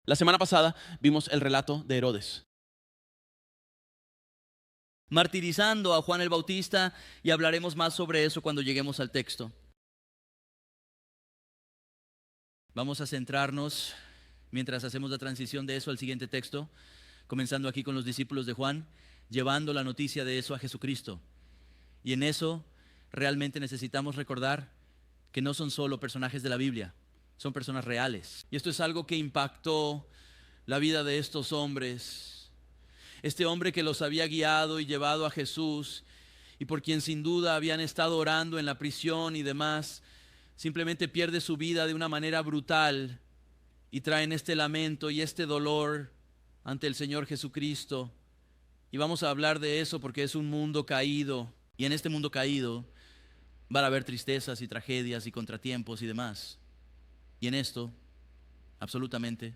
La semana pasada vimos el relato de Herodes, martirizando a Juan el Bautista, y hablaremos más sobre eso cuando lleguemos al texto. Vamos a centrarnos, mientras hacemos la transición de eso al siguiente texto, comenzando aquí con los discípulos de Juan, llevando la noticia de eso a Jesucristo. Y en eso realmente necesitamos recordar que no son solo personajes de la Biblia, son personas reales. Y esto es algo que impactó la vida de estos hombres. Este hombre que los había guiado y llevado a Jesús, y por quien sin duda habían estado orando en la prisión y demás, simplemente pierde su vida de una manera brutal, y traen este lamento y este dolor ante el Señor Jesucristo. Y vamos a hablar de eso porque es un mundo caído, y en este mundo caído van a haber tristezas y tragedias y contratiempos y demás. Y en esto, absolutamente,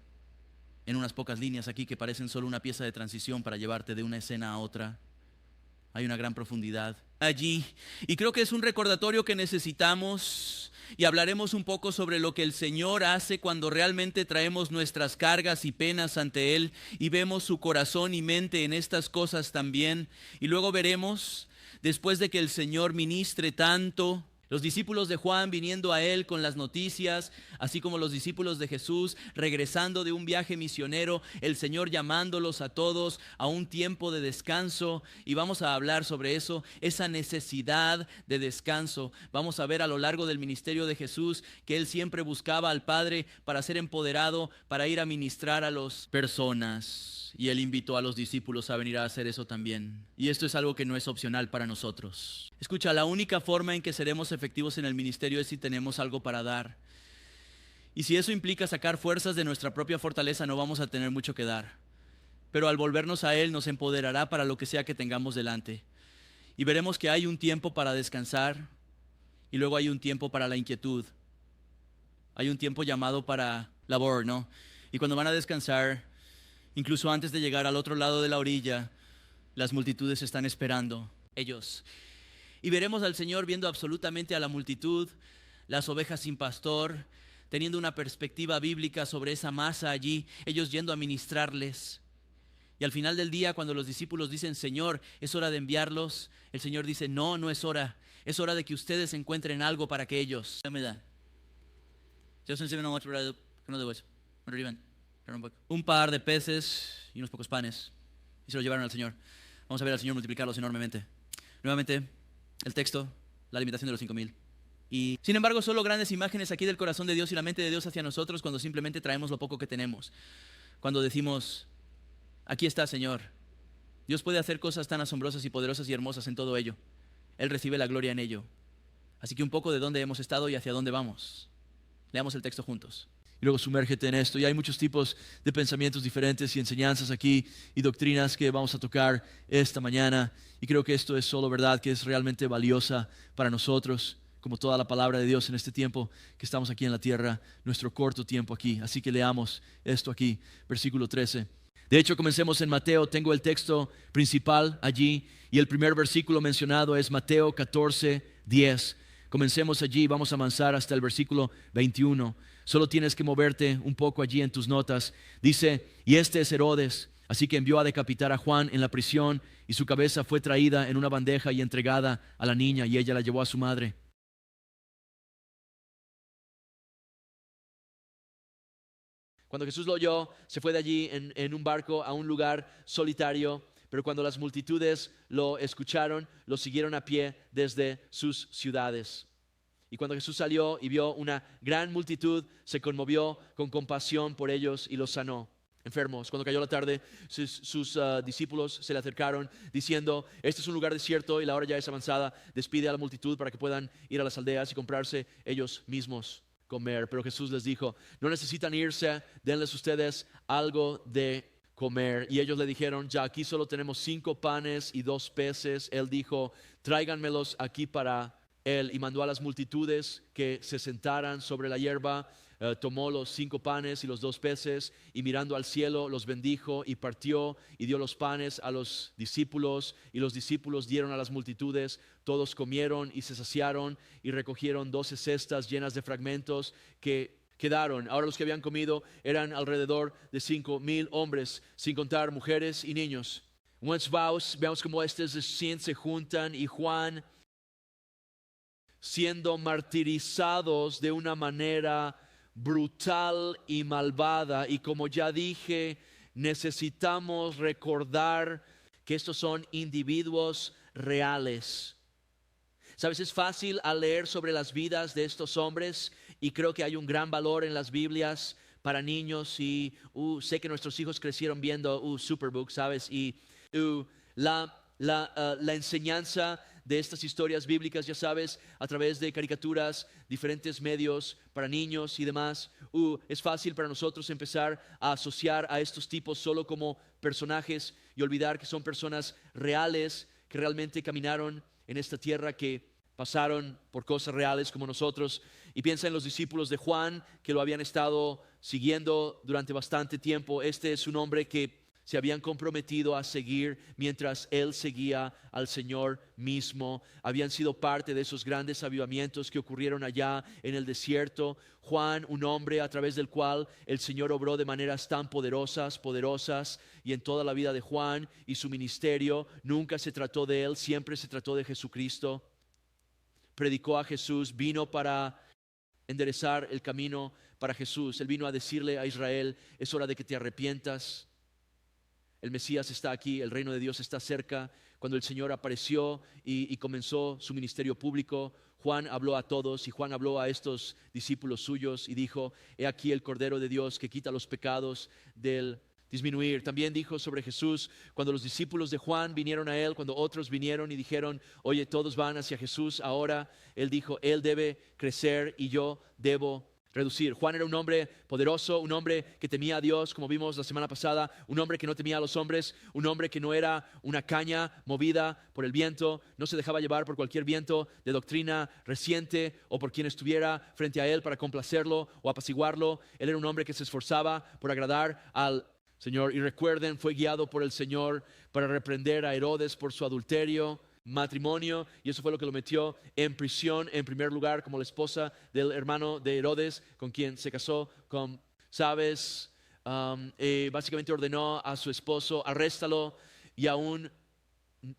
en unas pocas líneas aquí que parecen solo una pieza de transición para llevarte de una escena a otra, hay una gran profundidad allí. Y creo que es un recordatorio que necesitamos, y hablaremos un poco sobre lo que el Señor hace cuando realmente traemos nuestras cargas y penas ante Él y vemos su corazón y mente en estas cosas también. Y luego veremos, después de que el Señor ministre tanto, los discípulos de Juan viniendo a Él con las noticias, así como los discípulos de Jesús regresando de un viaje misionero, el Señor llamándolos a todos a un tiempo de descanso. Y vamos a hablar sobre eso, esa necesidad de descanso. Vamos a ver a lo largo del ministerio de Jesús que Él siempre buscaba al Padre para ser empoderado, para ir a ministrar a las personas. Y Él invitó a los discípulos a venir a hacer eso también. Y esto es algo que no es opcional para nosotros. Escucha, la única forma en que seremos efectivos en el ministerio es si tenemos algo para dar. Y si eso implica sacar fuerzas de nuestra propia fortaleza, no vamos a tener mucho que dar. Pero al volvernos a Él nos empoderará para lo que sea que tengamos delante. Y veremos que hay un tiempo para descansar y luego hay un tiempo para la inquietud. Hay un tiempo llamado para labor, ¿no? Y cuando van a descansar, incluso antes de llegar al otro lado de la orilla, las multitudes están esperando ellos. Y veremos al Señor viendo absolutamente a la multitud, las ovejas sin pastor, teniendo una perspectiva bíblica sobre esa masa allí, ellos yendo a ministrarles. Y al final del día, cuando los discípulos dicen, Señor, es hora de enviarlos, el Señor dice, no, no es hora. Es hora de que ustedes encuentren algo para que ellos. Un par de peces y unos pocos panes, y se los llevaron al Señor. Vamos a ver al Señor multiplicarlos enormemente. Nuevamente, el texto, la limitación de los 5,000. Y sin embargo, solo grandes imágenes aquí del corazón de Dios y la mente de Dios hacia nosotros cuando simplemente traemos lo poco que tenemos. Cuando decimos, aquí está, Señor. Dios puede hacer cosas tan asombrosas y poderosas y hermosas en todo ello. Él recibe la gloria en ello. Así que un poco de dónde hemos estado y hacia dónde vamos. Leamos el texto juntos. Y luego sumérgete en esto. Y hay muchos tipos de pensamientos diferentes y enseñanzas aquí y doctrinas que vamos a tocar esta mañana. Y creo que esto es solo verdad que es realmente valiosa para nosotros, como toda la palabra de Dios en este tiempo que estamos aquí en la tierra, nuestro corto tiempo aquí. Así que leamos esto aquí, versículo 13. De hecho, comencemos en Mateo. Tengo el texto principal allí y el primer versículo mencionado es Mateo 14:10. Comencemos allí, vamos a avanzar hasta el versículo 21. Solo tienes que moverte un poco allí en tus notas. Dice, y este es Herodes, así que envió a decapitar a Juan en la prisión, y su cabeza fue traída en una bandeja y entregada a la niña, y ella la llevó a su madre. Cuando Jesús lo oyó, se fue de allí en un barco a un lugar solitario, pero cuando las multitudes lo escucharon, lo siguieron a pie desde sus ciudades. Y cuando Jesús salió y vio una gran multitud, se conmovió con compasión por ellos y los sanó. Enfermos. Cuando cayó la tarde, sus discípulos se le acercaron diciendo, este es un lugar desierto y la hora ya es avanzada, despide a la multitud para que puedan ir a las aldeas y comprarse ellos mismos comer. Pero Jesús les dijo, no necesitan irse, denles ustedes algo de comer. Y ellos le dijeron, ya aquí solo tenemos 5 panes y 2 peces. Él dijo, tráiganmelos aquí para él, y mandó a las multitudes que se sentaran sobre la hierba. Tomó los 5 panes y los 2 peces y mirando al cielo los bendijo y partió y dio los panes a los discípulos y los discípulos dieron a las multitudes. Todos comieron y se saciaron y recogieron 12 cestas llenas de fragmentos que quedaron. Ahora los que habían comido eran alrededor de 5,000 hombres, sin contar mujeres y niños. Veamos cómo estos 100 se juntan y Juan, siendo martirizados de una manera brutal y malvada. Y como ya dije, necesitamos recordar que estos son individuos reales. Sabes, es fácil al leer sobre las vidas de estos hombres y creo que hay un gran valor en las Biblias para niños y sé que nuestros hijos crecieron viendo Superbook, ¿sabes? Y la enseñanza de estas historias bíblicas, ya sabes, a través de caricaturas, diferentes medios para niños y demás. Es fácil para nosotros empezar a asociar a estos tipos solo como personajes y olvidar que son personas reales que realmente caminaron en esta tierra, que pasaron por cosas reales como nosotros. Y piensa en los discípulos de Juan que lo habían estado siguiendo durante bastante tiempo. Este es un hombre que se habían comprometido a seguir mientras él seguía al Señor mismo. Habían sido parte de esos grandes avivamientos que ocurrieron allá en el desierto. Juan, un hombre a través del cual el Señor obró de maneras tan poderosas, y en toda la vida de Juan y su ministerio nunca se trató de él, siempre se trató de Jesucristo. Predicó a Jesús, vino para enderezar el camino para Jesús. Él vino a decirle a Israel: es hora de que te arrepientas. El Mesías está aquí, el reino de Dios está cerca. Cuando el Señor apareció y comenzó su ministerio público, Juan habló a todos y Juan habló a estos discípulos suyos y dijo: he aquí el Cordero de Dios que quita los pecados del disminuir. También dijo sobre Jesús, cuando los discípulos de Juan vinieron a él, cuando otros vinieron y dijeron: oye, todos van hacia Jesús ahora, él dijo: él debe crecer y yo debo reducir. Juan era un hombre poderoso, un hombre que temía a Dios, como vimos la semana pasada, un hombre que no temía a los hombres, un hombre que no era una caña movida por el viento, no se dejaba llevar por cualquier viento de doctrina reciente o por quien estuviera frente a él para complacerlo o apaciguarlo. Él era un hombre que se esforzaba por agradar al Señor. Y recuerden, fue guiado por el Señor para reprender a Herodes por su adulterio, matrimonio, y eso fue lo que lo metió en prisión en primer lugar, como la esposa del hermano de Herodes con quien se casó con, ¿sabes? Básicamente ordenó a su esposo: arréstalo, y aún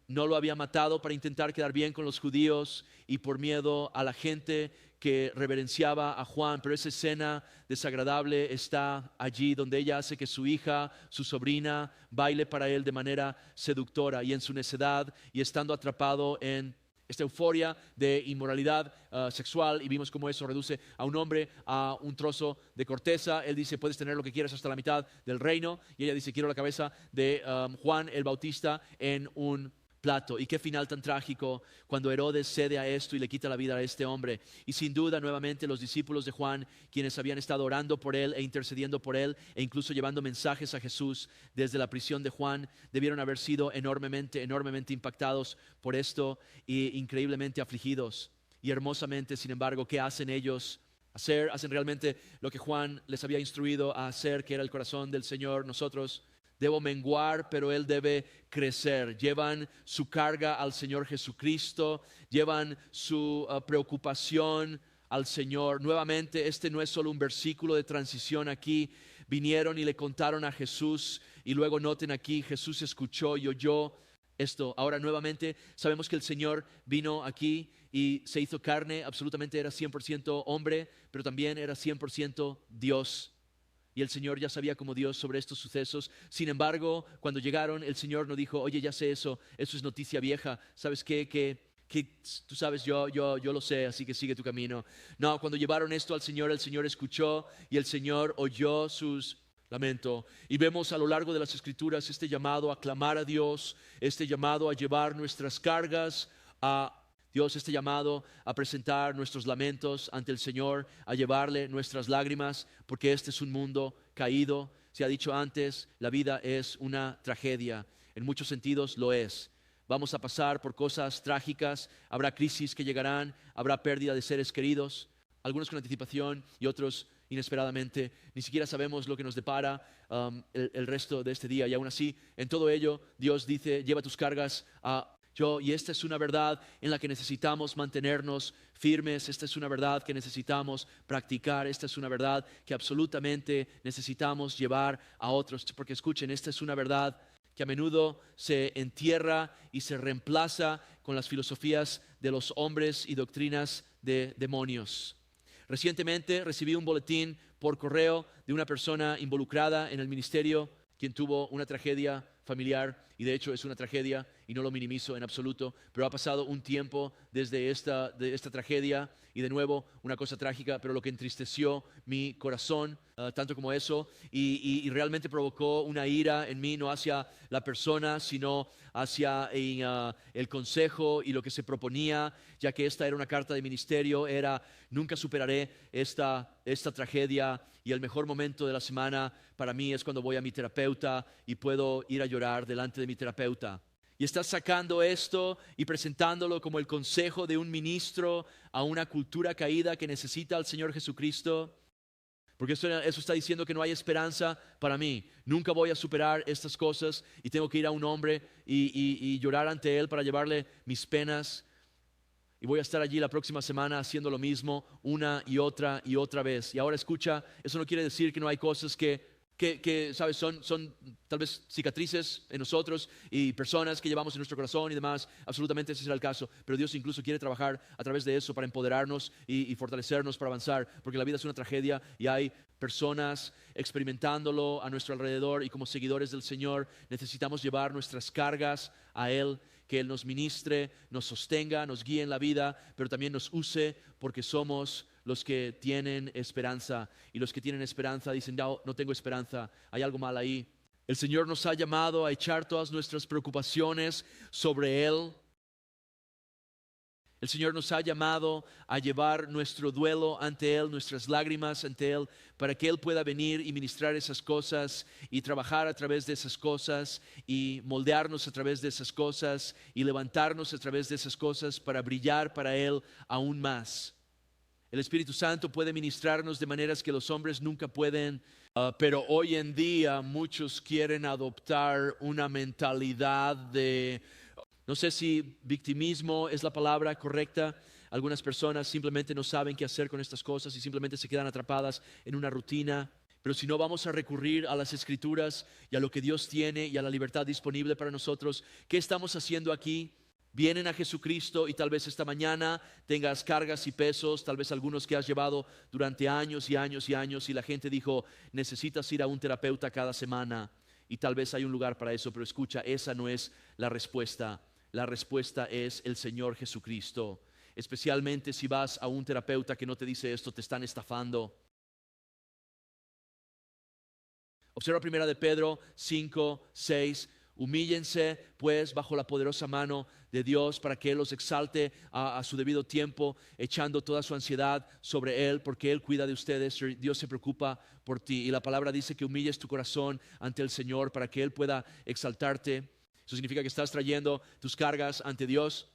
no lo había matado para intentar quedar bien con los judíos y por miedo a la gente que reverenciaba a Juan. Pero esa escena desagradable está allí, donde ella hace que su hija, su sobrina, baile para él de manera seductora, y en su necedad y estando atrapado en esta euforia de inmoralidad sexual, y vimos cómo eso reduce a un hombre a un trozo de corteza. Él dice: puedes tener lo que quieras hasta la mitad del reino, y ella dice: quiero la cabeza de Juan el Bautista en un plato. Y qué final tan trágico cuando Herodes cede a esto y le quita la vida a este hombre. Y sin duda, nuevamente, los discípulos de Juan, quienes habían estado orando por él e intercediendo por él e incluso llevando mensajes a Jesús desde la prisión de Juan, debieron haber sido enormemente impactados por esto e increíblemente afligidos. Y hermosamente, sin embargo, ¿qué hacen ellos? Hacen realmente lo que Juan les había instruido a hacer, que era el corazón del Señor. Nosotros debo menguar, pero Él debe crecer. Llevan su carga al Señor Jesucristo, llevan su preocupación al Señor. Nuevamente, este no es solo un versículo de transición aquí. Vinieron y le contaron a Jesús, y luego noten aquí, Jesús escuchó y oyó esto. Ahora nuevamente sabemos que el Señor vino aquí y se hizo carne. Absolutamente era 100% hombre, pero también era 100% Dios. Y el Señor ya sabía como Dios sobre estos sucesos. Sin embargo, cuando llegaron, el Señor no dijo: oye, ya sé eso es noticia vieja. ¿Sabes qué? Que tú sabes, yo lo sé, así que sigue tu camino. No, cuando llevaron esto al Señor, el Señor escuchó y el Señor oyó sus lamentos. Y vemos a lo largo de las Escrituras este llamado a clamar a Dios, este llamado a llevar nuestras cargas a Dios, este llamado a presentar nuestros lamentos ante el Señor, a llevarle nuestras lágrimas, porque este es un mundo caído. Se ha dicho antes, la vida es una tragedia. En muchos sentidos lo es. Vamos a pasar por cosas trágicas, habrá crisis que llegarán, habrá pérdida de seres queridos, algunos con anticipación y otros inesperadamente. Ni siquiera sabemos lo que nos depara el resto de este día, y aún así, en todo ello, Dios dice: lleva tus cargas a Y esta es una verdad en la que necesitamos mantenernos firmes. Esta es una verdad que necesitamos practicar. Esta es una verdad que absolutamente necesitamos llevar a otros. Porque escuchen, esta es una verdad que a menudo se entierra y se reemplaza con las filosofías de los hombres y doctrinas de demonios. Recientemente recibí un boletín por correo de una persona involucrada en el ministerio, quien tuvo una tragedia familiar, y de hecho es una tragedia y no lo minimizo en absoluto, pero ha pasado un tiempo desde esta tragedia, y de nuevo una cosa trágica, pero lo que entristeció mi corazón, tanto como eso, y realmente provocó una ira en mí, no hacia la persona, sino hacia el consejo y lo que se proponía, ya que esta era una carta de ministerio, era: nunca superaré esta tragedia, y el mejor momento de la semana para mí es cuando voy a mi terapeuta y puedo ir a llorar delante de mi terapeuta. Y estás sacando esto y presentándolo como el consejo de un ministro a una cultura caída que necesita al Señor Jesucristo. Porque eso está diciendo que no hay esperanza para mí. Nunca voy a superar estas cosas y tengo que ir a un hombre y llorar ante él para llevarle mis penas. Y voy a estar allí la próxima semana haciendo lo mismo una y otra vez. Y ahora escucha, eso no quiere decir que no hay cosas que ¿sabes? Son tal vez cicatrices en nosotros y personas que llevamos en nuestro corazón y demás. Absolutamente ese será el caso. Pero Dios incluso quiere trabajar a través de eso para empoderarnos y fortalecernos para avanzar. Porque la vida es una tragedia y hay personas experimentándolo a nuestro alrededor, y como seguidores del Señor necesitamos llevar nuestras cargas a Él, que Él nos ministre, nos sostenga, nos guíe en la vida, pero también nos use, porque somos los que tienen esperanza. Y los que tienen esperanza dicen: no tengo esperanza, hay algo mal ahí. El Señor nos ha llamado a echar todas nuestras preocupaciones sobre Él. El Señor nos ha llamado a llevar nuestro duelo ante Él, nuestras lágrimas ante Él, para que Él pueda venir y ministrar esas cosas y trabajar a través de esas cosas y moldearnos a través de esas cosas y levantarnos a través de esas cosas para brillar para Él aún más. El Espíritu Santo puede ministrarnos de maneras que los hombres nunca pueden, pero hoy en día muchos quieren adoptar una mentalidad de, no sé si victimismo es la palabra correcta. Algunas personas simplemente no saben qué hacer con estas cosas y simplemente se quedan atrapadas en una rutina. Pero si no vamos a recurrir a las Escrituras y a lo que Dios tiene y a la libertad disponible para nosotros, ¿qué estamos haciendo aquí? Vienen a Jesucristo y tal vez esta mañana tengas cargas y pesos, tal vez algunos que has llevado durante años y años y años, y la gente dijo: necesitas ir a un terapeuta cada semana, y tal vez hay un lugar para eso, pero escucha, esa no es la respuesta. La respuesta es el Señor Jesucristo. Especialmente si vas a un terapeuta que no te dice esto, te están estafando. Observa 1 de Pedro 5:6. Humíllense pues bajo la poderosa mano de Dios, para que Él los exalte a su debido tiempo, echando toda su ansiedad sobre Él, porque Él cuida de ustedes. Dios se preocupa por ti. Y la palabra dice que humilles tu corazón ante el Señor para que Él pueda exaltarte. Eso significa que estás trayendo tus cargas ante Dios.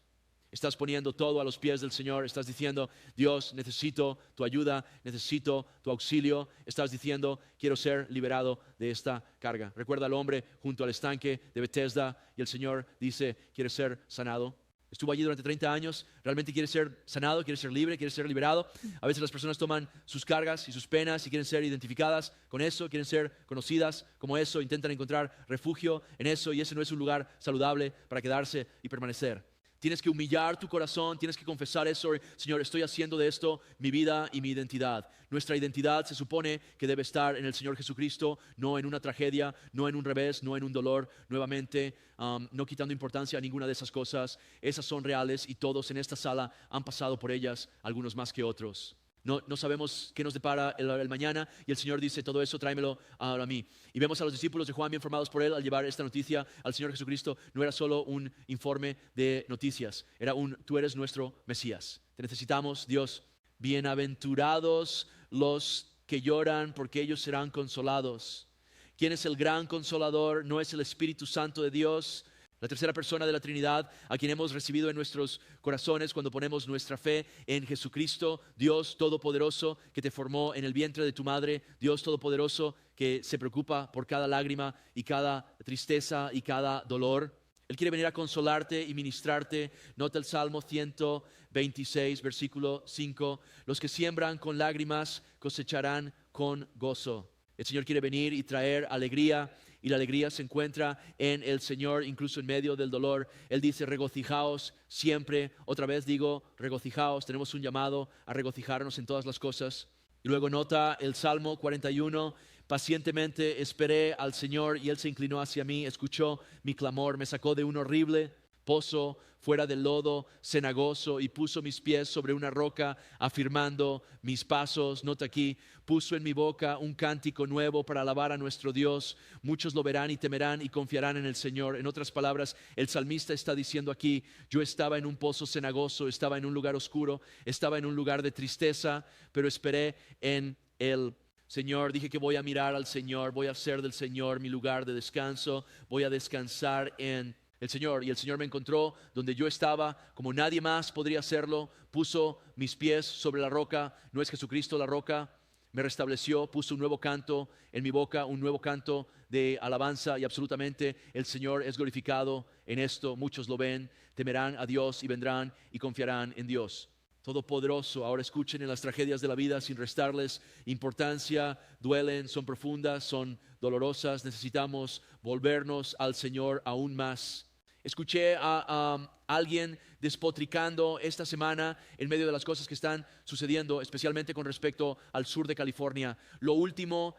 Estás poniendo todo a los pies del Señor. Estás diciendo: Dios, necesito tu ayuda, necesito tu auxilio. Estás diciendo: quiero ser liberado de esta carga. Recuerda al hombre junto al estanque de Bethesda, y el Señor dice: ¿quieres ser sanado? Estuvo allí durante 30 años. ¿Realmente quieres ser sanado? ¿Quieres ser libre? ¿Quieres ser liberado? A veces las personas toman sus cargas y sus penas y quieren ser identificadas con eso, quieren ser conocidas como eso, intentan encontrar refugio en eso, y ese no es un lugar saludable para quedarse y permanecer. Tienes que humillar tu corazón, tienes que confesar eso: Señor, estoy haciendo de esto mi vida y mi identidad. Nuestra identidad se supone que debe estar en el Señor Jesucristo, no en una tragedia, no en un revés, no en un dolor. Nuevamente, no quitando importancia a ninguna de esas cosas. Esas son reales y todos en esta sala han pasado por ellas, algunos más que otros. No sabemos qué nos depara el mañana, y el Señor dice: todo eso tráemelo a mí. Y vemos a los discípulos de Juan bien formados por Él al llevar esta noticia al Señor Jesucristo. No era solo un informe de noticias, era tú eres nuestro Mesías. Te necesitamos, Dios. Bienaventurados los que lloran, porque ellos serán consolados. ¿Quién es el gran consolador? ¿No es el Espíritu Santo de Dios? La tercera persona de la Trinidad, a quien hemos recibido en nuestros corazones cuando ponemos nuestra fe en Jesucristo. Dios Todopoderoso, que te formó en el vientre de tu madre. Dios Todopoderoso, que se preocupa por cada lágrima y cada tristeza y cada dolor. Él quiere venir a consolarte y ministrarte. Nota el Salmo 126, versículo 5. Los que siembran con lágrimas cosecharán con gozo. El Señor quiere venir y traer alegría, y la alegría se encuentra en el Señor, incluso en medio del dolor. Él dice, regocijaos siempre. Otra vez digo, regocijaos. Tenemos un llamado a regocijarnos en todas las cosas. Y luego nota el Salmo 41. Pacientemente esperé al Señor y Él se inclinó hacia mí, escuchó mi clamor, me sacó de un horrible pozo, fuera del lodo cenagoso, y puso mis pies sobre una roca, afirmando mis pasos. Nota aquí, puso en mi boca un cántico nuevo para alabar a nuestro Dios. Muchos lo verán y temerán y confiarán en el Señor. En otras palabras, el salmista está diciendo aquí, yo estaba en un pozo cenagoso, estaba en un lugar oscuro, estaba en un lugar de tristeza, pero esperé en el Señor. Dije que voy a mirar al Señor, voy a hacer del Señor mi lugar de descanso, voy a descansar en el Señor. Y el Señor me encontró donde yo estaba, como nadie más podría hacerlo. Puso mis pies sobre la roca. No es Jesucristo la roca. Me restableció, puso un nuevo canto en mi boca, un nuevo canto de alabanza, y absolutamente el Señor es glorificado en esto. Muchos lo ven, temerán a Dios y vendrán y confiarán en Dios Todopoderoso. Ahora escuchen, en las tragedias de la vida, sin restarles importancia, duelen, son profundas, son dolorosas. Necesitamos volvernos al Señor aún más. Escuché a alguien despotricando esta semana en medio de las cosas que están sucediendo, especialmente con respecto al sur de California. Lo último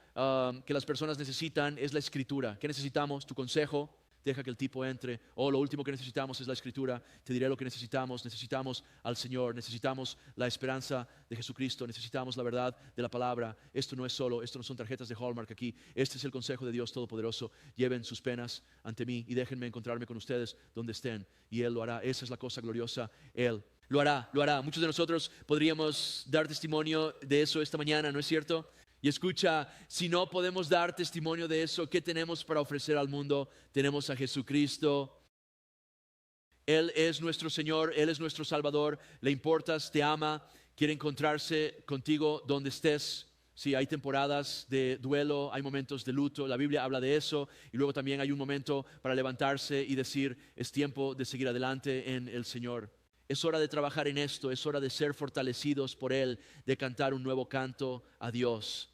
que las personas necesitan es la Escritura. ¿Qué necesitamos? Tu consejo. Deja que el tipo entre. Lo último que necesitamos es la Escritura. Te diré lo que necesitamos. Necesitamos al Señor. Necesitamos la esperanza de Jesucristo. Necesitamos la verdad de la palabra. Esto no no son tarjetas de Hallmark aquí. Este es el consejo de Dios Todopoderoso. Lleven sus penas ante mí y déjenme encontrarme con ustedes donde estén. Y Él lo hará. Esa es la cosa gloriosa. Él lo hará, lo hará. Muchos de nosotros podríamos dar testimonio de eso esta mañana, ¿no es cierto? Y escucha, si no podemos dar testimonio de eso, ¿qué tenemos para ofrecer al mundo? Tenemos a Jesucristo. Él es nuestro Señor, Él es nuestro Salvador. Le importas, te ama, quiere encontrarse contigo donde estés. Sí, hay temporadas de duelo, hay momentos de luto, la Biblia habla de eso. Y luego también hay un momento para levantarse y decir, es tiempo de seguir adelante en el Señor. Es hora de trabajar en esto, es hora de ser fortalecidos por Él, de cantar un nuevo canto a Dios.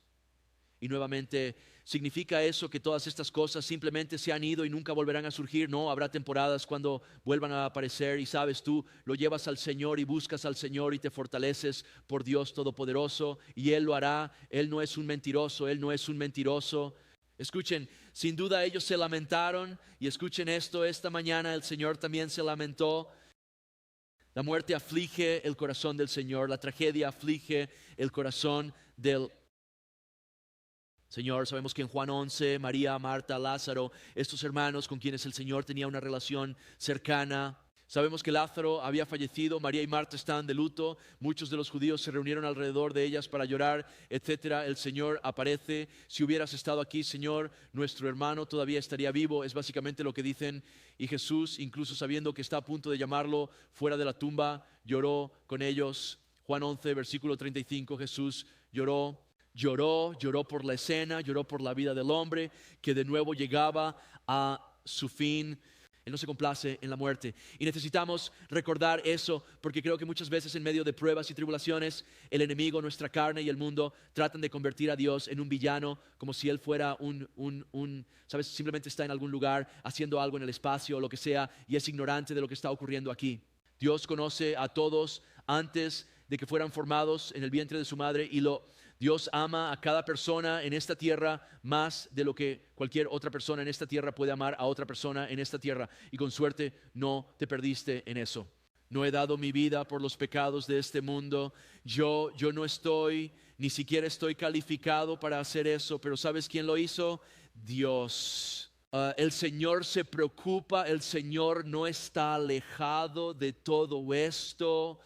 Y nuevamente, ¿significa eso que todas estas cosas simplemente se han ido y nunca volverán a surgir? No, habrá temporadas cuando vuelvan a aparecer, y sabes, tú lo llevas al Señor y buscas al Señor y te fortaleces por Dios Todopoderoso, y Él lo hará. Él no es un mentiroso, Él no es un mentiroso. Escuchen, sin duda ellos se lamentaron, y escuchen esto, esta mañana el Señor también se lamentó. La muerte aflige el corazón del Señor, la tragedia aflige el corazón del Señor. Sabemos que en Juan 11, María, Marta, Lázaro, estos hermanos con quienes el Señor tenía una relación cercana. Sabemos que Lázaro había fallecido, María y Marta estaban de luto, muchos de los judíos se reunieron alrededor de ellas para llorar, etcétera. El Señor aparece. Si hubieras estado aquí, Señor, nuestro hermano todavía estaría vivo, es básicamente lo que dicen. Y Jesús, incluso sabiendo que está a punto de llamarlo fuera de la tumba, lloró con ellos. Juan 11, versículo 35, Jesús lloró por la escena, lloró por la vida del hombre que de nuevo llegaba a su fin. Él no se complace en la muerte. Y necesitamos recordar eso, porque creo que muchas veces en medio de pruebas y tribulaciones, el enemigo, nuestra carne y el mundo tratan de convertir a Dios en un villano, como si Él fuera ¿sabes? Simplemente está en algún lugar haciendo algo en el espacio o lo que sea, y es ignorante de lo que está ocurriendo aquí. Dios conoce a todos antes de que fueran formados en el vientre de su madre, y Dios ama a cada persona en esta tierra más de lo que cualquier otra persona en esta tierra puede amar a otra persona en esta tierra. Y con suerte no te perdiste en eso. No he dado mi vida por los pecados de este mundo. Yo no estoy, ni siquiera estoy calificado para hacer eso. Pero ¿sabes quién lo hizo? Dios. El Señor se preocupa, el Señor no está alejado de todo esto.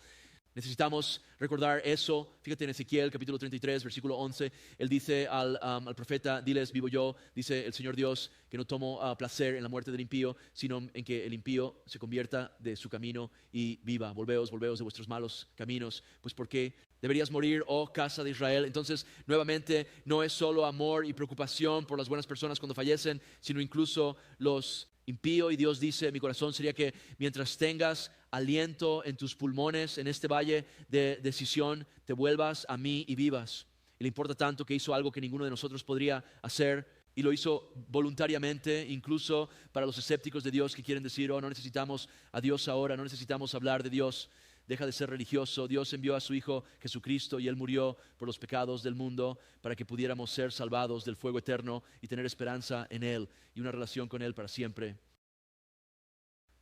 Necesitamos recordar eso. Fíjate en Ezequiel capítulo 33, versículo 11. Él dice al profeta, diles, vivo yo, dice el Señor Dios, que no tomo placer en la muerte del impío, sino en que el impío se convierta de su camino y viva. Volveos de vuestros malos caminos. Pues ¿por qué deberías morir, oh casa de Israel? Entonces, nuevamente, no es solo amor y preocupación por las buenas personas cuando fallecen, sino incluso los impío, y Dios dice, mi corazón sería que mientras tengas aliento en tus pulmones, en este valle de decisión, te vuelvas a mí y vivas. Y le importa tanto que hizo algo que ninguno de nosotros podría hacer, y lo hizo voluntariamente, incluso para los escépticos de Dios que quieren decir, oh, no necesitamos a Dios ahora, no necesitamos hablar de Dios. Deja de ser religioso. Dios envió a su Hijo Jesucristo y Él murió por los pecados del mundo para que pudiéramos ser salvados del fuego eterno y tener esperanza en Él y una relación con Él para siempre.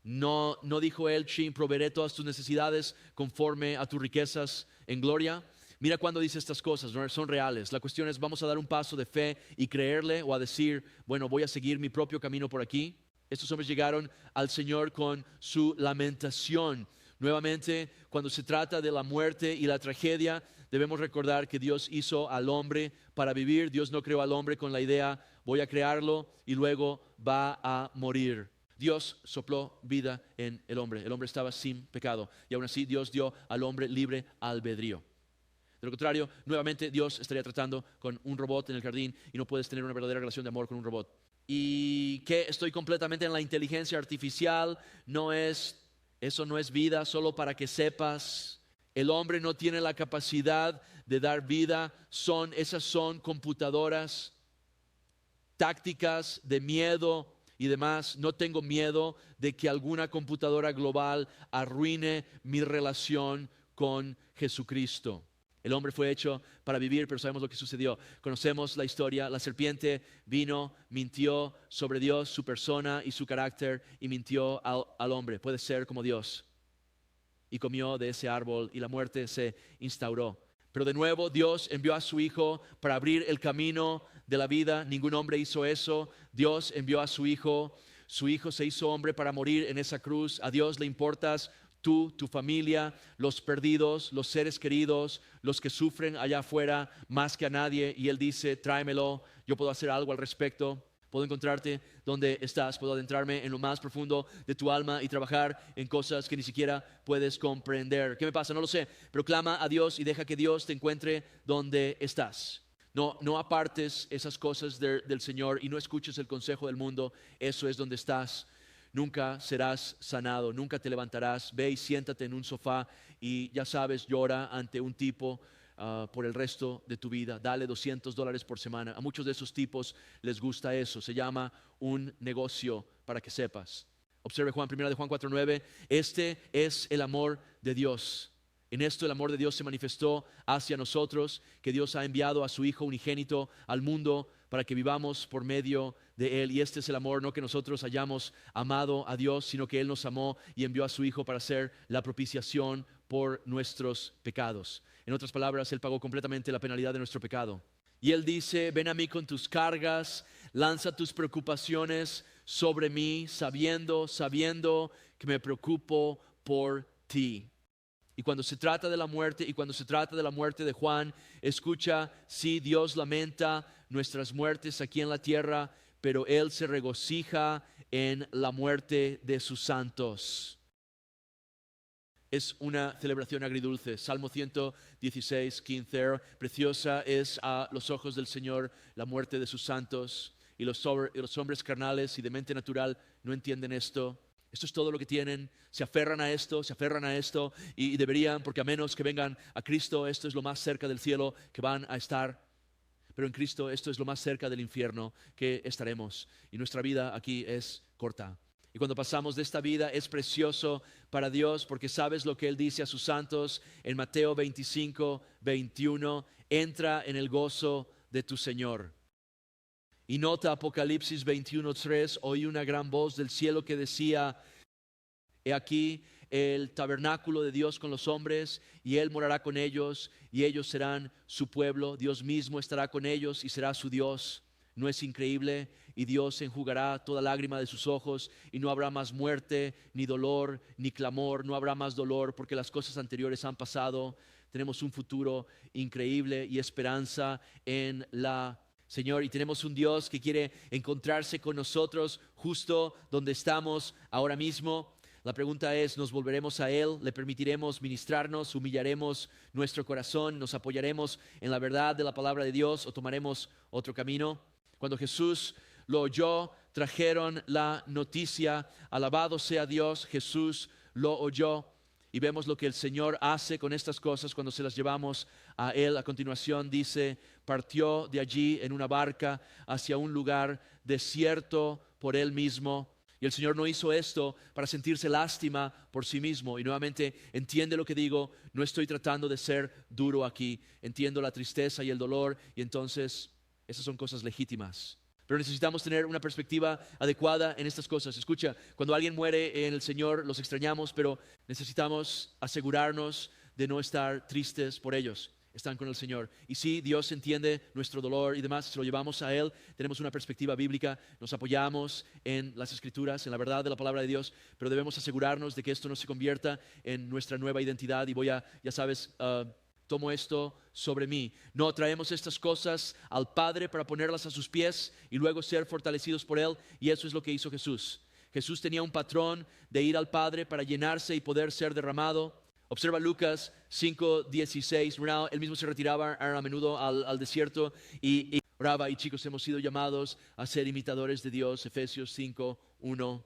No dijo Él, proveeré todas tus necesidades conforme a tus riquezas en gloria. Mira cuando dice estas cosas, ¿no? Son reales. La cuestión es, ¿vamos a dar un paso de fe y creerle, o a decir, bueno, voy a seguir mi propio camino por aquí? Estos hombres llegaron al Señor con su lamentación. Nuevamente, cuando se trata de la muerte y la tragedia, debemos recordar que Dios hizo al hombre para vivir. Dios no creó al hombre con la idea, voy a crearlo y luego va a morir. Dios sopló vida en el hombre. El hombre estaba sin pecado y aún así Dios dio al hombre libre albedrío. De lo contrario, nuevamente Dios estaría tratando con un robot en el jardín y no puedes tener una verdadera relación de amor con un robot. Y que estoy completamente en la inteligencia artificial, eso no es vida, solo para que sepas. El hombre no tiene la capacidad de dar vida. Esas son computadoras, tácticas de miedo y demás. No tengo miedo de que alguna computadora global arruine mi relación con Jesucristo. El hombre fue hecho para vivir, pero sabemos lo que sucedió. Conocemos la historia. La serpiente vino, mintió sobre Dios, su persona y su carácter, y mintió al hombre. Puede ser como Dios. Y comió de ese árbol y la muerte se instauró. Pero de nuevo Dios envió a su Hijo para abrir el camino de la vida. Ningún hombre hizo eso. Dios envió a su Hijo. Su Hijo se hizo hombre para morir en esa cruz. A Dios le importas tú, tu familia, los perdidos, los seres queridos, los que sufren allá afuera más que a nadie. Y Él dice, tráemelo, yo puedo hacer algo al respecto. Puedo encontrarte donde estás, puedo adentrarme en lo más profundo de tu alma y trabajar en cosas que ni siquiera puedes comprender. ¿Qué me pasa? No lo sé, pero clama a Dios y deja que Dios te encuentre donde estás. No apartes esas cosas del Señor y no escuches el consejo del mundo. Eso es donde estás. Nunca serás sanado, nunca te levantarás. Ve y siéntate en un sofá y ya sabes, llora ante un tipo por el resto de tu vida. Dale $200 por semana. A muchos de esos tipos les gusta eso. Se llama un negocio, para que sepas. Observe Juan, 1 de Juan 4:9. Este es el amor de Dios. En esto el amor de Dios se manifestó hacia nosotros, que Dios ha enviado a su Hijo unigénito al mundo para que vivamos por medio de Él. Y este es el amor, no que nosotros hayamos amado a Dios, sino que Él nos amó y envió a su Hijo para ser la propiciación por nuestros pecados. En otras palabras, Él pagó completamente la penalidad de nuestro pecado. Y Él dice, ven a mí con tus cargas, lanza tus preocupaciones sobre mí, sabiendo que me preocupo por ti. Y cuando se trata de la muerte y cuando se trata de la muerte de Juan, escucha, sí, Dios lamenta nuestras muertes aquí en la tierra, pero Él se regocija en la muerte de sus santos. Es una celebración agridulce. Salmo 116:15. Preciosa es a los ojos del Señor la muerte de sus santos, y los hombres carnales y de mente natural no entienden esto. Esto es todo lo que tienen, se aferran a esto y deberían, porque a menos que vengan a Cristo, esto es lo más cerca del cielo que van a estar. Pero en Cristo esto es lo más cerca del infierno que estaremos. Y nuestra vida aquí es corta. Y cuando pasamos de esta vida es precioso para Dios, porque sabes lo que Él dice a sus santos en Mateo 25:21. Entra en el gozo de tu Señor. Y nota Apocalipsis 21:3, oí una gran voz del cielo que decía, he aquí el tabernáculo de Dios con los hombres, y Él morará con ellos, y ellos serán su pueblo. Dios mismo estará con ellos y será su Dios. ¿No es increíble? Y Dios enjugará toda lágrima de sus ojos, y no habrá más muerte, ni dolor, ni clamor. No habrá más dolor, porque las cosas anteriores han pasado. Tenemos un futuro increíble y esperanza en la Señor, y tenemos un Dios que quiere encontrarse con nosotros justo donde estamos ahora mismo. La pregunta es, ¿nos volveremos a Él? ¿Le permitiremos ministrarnos? ¿Humillaremos nuestro corazón? ¿Nos apoyaremos en la verdad de la palabra de Dios o tomaremos otro camino? Cuando Jesús lo oyó, trajeron la noticia. Alabado sea Dios, Jesús lo oyó. Y vemos lo que el Señor hace con estas cosas cuando se las llevamos a Él. A continuación dice, partió de allí en una barca hacia un lugar desierto por Él mismo. Y el Señor no hizo esto para sentirse lástima por sí mismo. Y nuevamente, entiende lo que digo, no estoy tratando de ser duro aquí. Entiendo la tristeza y el dolor, y entonces esas son cosas legítimas. Pero necesitamos tener una perspectiva adecuada en estas cosas. Escucha, cuando alguien muere en el Señor, los extrañamos, pero necesitamos asegurarnos de no estar tristes por ellos. Están con el Señor. Y sí, Dios entiende nuestro dolor y demás. Si lo llevamos a Él, tenemos una perspectiva bíblica, nos apoyamos en las Escrituras, en la verdad de la palabra de Dios, pero debemos asegurarnos de que esto no se convierta en nuestra nueva identidad. Y voy a, ya sabes, tomo esto sobre mí. No, traemos estas cosas al Padre para ponerlas a sus pies y luego ser fortalecidos por Él. Y eso es lo que hizo Jesús. Jesús tenía un patrón de ir al Padre para llenarse y poder ser derramado. Observa Lucas 5:16. Él mismo se retiraba a menudo al desierto y oraba. Y chicos, hemos sido llamados a ser imitadores de Dios. Efesios 5:1.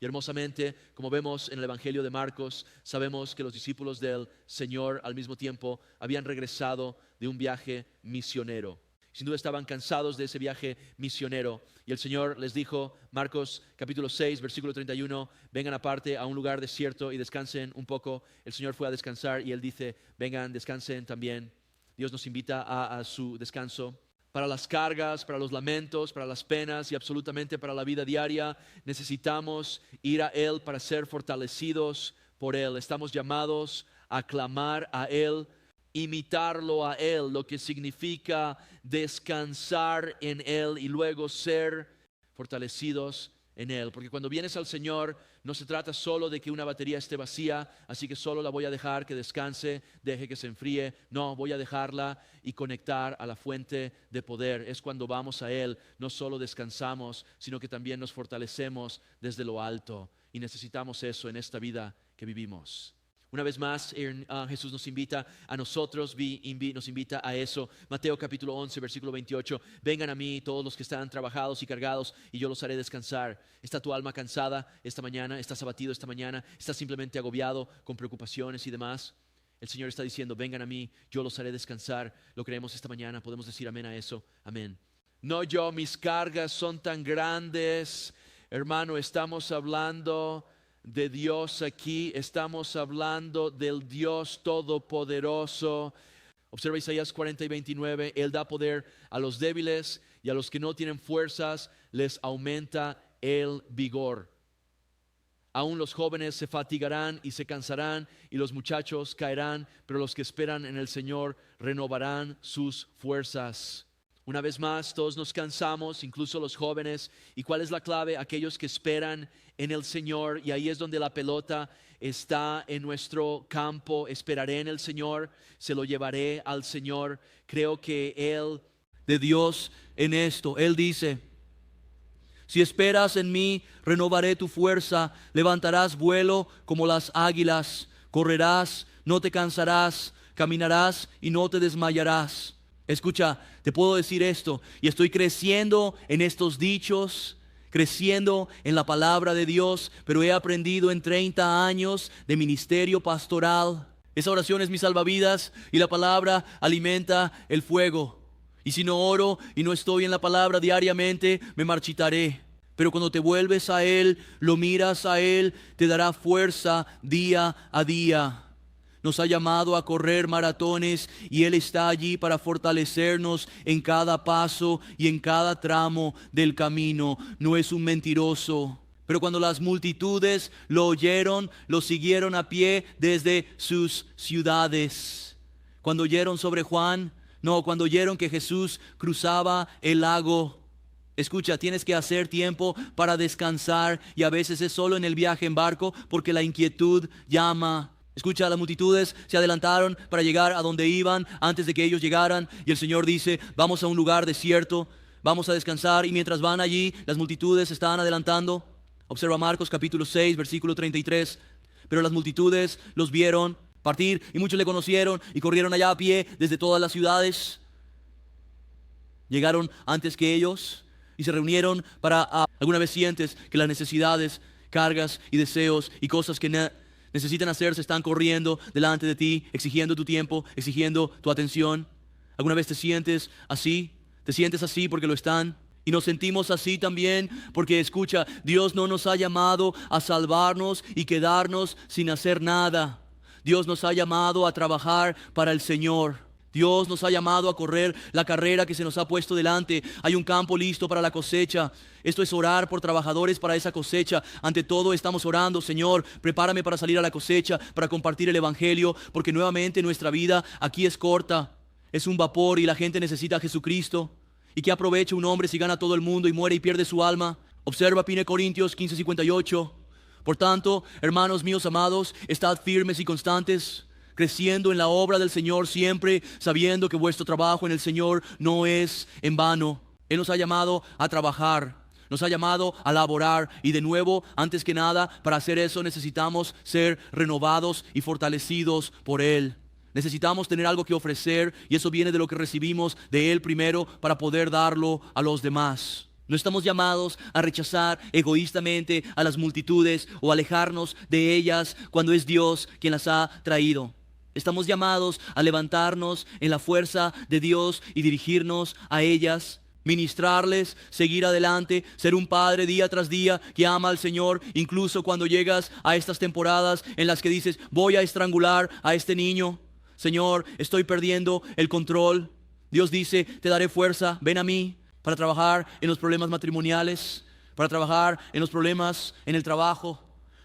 Y hermosamente, como vemos en el Evangelio de Marcos, sabemos que los discípulos del Señor al mismo tiempo habían regresado de un viaje misionero. Sin duda estaban cansados de ese viaje misionero. Y el Señor les dijo, Marcos capítulo 6, versículo 31, vengan aparte a un lugar desierto y descansen un poco. El Señor fue a descansar y Él dice, vengan, descansen también. Dios nos invita a su descanso. Para las cargas, para los lamentos, para las penas y absolutamente para la vida diaria, necesitamos ir a Él para ser fortalecidos por Él. Estamos llamados a clamar a Él, imitarlo a Él, lo que significa descansar en Él y luego ser fortalecidos en Él. Porque cuando vienes al Señor, no se trata solo de que una batería esté vacía, así que solo la voy a dejar que descanse, deje que se enfríe. No, voy a dejarla y conectar a la fuente de poder. Es cuando vamos a Él, no solo descansamos, sino que también nos fortalecemos desde lo alto. Y necesitamos eso en esta vida que vivimos. Una vez más, Jesús nos invita a nosotros, nos invita a eso. Mateo capítulo 11, versículo 28. Vengan a mí todos los que están trabajados y cargados y yo los haré descansar. ¿Está tu alma cansada esta mañana? ¿Estás abatido esta mañana? ¿Estás simplemente agobiado con preocupaciones y demás? El Señor está diciendo, vengan a mí, yo los haré descansar. Lo creemos esta mañana, podemos decir amén a eso. Amén. No yo, mis cargas son tan grandes. Hermano, estamos hablando de Dios aquí, estamos hablando del Dios Todopoderoso. Observa Isaías 40 y 29, Él da poder a los débiles y a los que no tienen fuerzas les aumenta el vigor. Aún los jóvenes se fatigarán y se cansarán y los muchachos caerán, pero los que esperan en el Señor renovarán sus fuerzas. Una vez más, todos nos cansamos, incluso los jóvenes. ¿Y cuál es la clave? Aquellos que esperan en el Señor. Y ahí es donde la pelota está en nuestro campo. Esperaré en el Señor, se lo llevaré al Señor. Creo que Él, de Dios en esto, Él dice, si esperas en mí, renovaré tu fuerza, levantarás vuelo como las águilas, correrás, no te cansarás, caminarás y no te desmayarás. Escucha, te puedo decir esto, y estoy creciendo en estos dichos, creciendo en la palabra de Dios, pero he aprendido en 30 años de ministerio pastoral. Esa oración es mi salvavidas y la palabra alimenta el fuego. Y si no oro y no estoy en la palabra diariamente, me marchitaré. Pero cuando te vuelves a Él, lo miras a Él, te dará fuerza día a día. Nos ha llamado a correr maratones y Él está allí para fortalecernos en cada paso y en cada tramo del camino. No es un mentiroso. Pero cuando las multitudes lo oyeron, lo siguieron a pie desde sus ciudades. Cuando oyeron sobre Juan, cuando oyeron que Jesús cruzaba el lago. Escucha, tienes que hacer tiempo para descansar y a veces es solo en el viaje en barco porque la inquietud llama. Escucha, las multitudes se adelantaron para llegar a donde iban antes de que ellos llegaran. Y el Señor dice, vamos a un lugar desierto, vamos a descansar. Y mientras van allí, las multitudes estaban adelantando. Observa Marcos capítulo 6, versículo 33. Pero las multitudes los vieron partir y muchos le conocieron y corrieron allá a pie desde todas las ciudades. Llegaron antes que ellos. y se reunieron para... ¿Alguna vez sientes que las necesidades, cargas y deseos y cosas que necesitan hacerse están corriendo delante de ti, exigiendo tu tiempo, exigiendo tu atención? ¿Alguna vez te sientes así? ¿Te sientes así porque lo están? Y nos sentimos así también porque, escucha, Dios no nos ha llamado a salvarnos y quedarnos sin hacer nada. Dios nos ha llamado a trabajar para el Señor. Dios nos ha llamado a correr la carrera que se nos ha puesto delante. Hay un campo listo para la cosecha. Esto es orar por trabajadores para esa cosecha. Ante todo estamos orando: Señor, prepárame para salir a la cosecha, para compartir el Evangelio, porque nuevamente nuestra vida aquí es corta. Es un vapor y la gente necesita a Jesucristo. ¿Y qué aprovecha un hombre si gana todo el mundo y muere y pierde su alma? Observa 1 Corintios 15:58. Por tanto, hermanos míos amados, estad firmes y constantes, creciendo en la obra del Señor siempre, sabiendo que vuestro trabajo en el Señor no es en vano. Él nos ha llamado a trabajar, nos ha llamado a laborar, y de nuevo, antes que nada, para hacer eso necesitamos ser renovados y fortalecidos por Él. Necesitamos tener algo que ofrecer, y eso viene de lo que recibimos de Él primero para poder darlo a los demás. No estamos llamados a rechazar egoístamente a las multitudes o alejarnos de ellas cuando es Dios quien las ha traído. Estamos llamados a levantarnos en la fuerza de Dios y dirigirnos a ellas, ministrarles, seguir adelante, ser un padre día tras día que ama al Señor, incluso cuando llegas a estas temporadas en las que dices: voy a estrangular a este niño. Señor, estoy perdiendo el control. Dios dice: te daré fuerza, ven a mí para trabajar en los problemas matrimoniales, para trabajar en los problemas en el trabajo.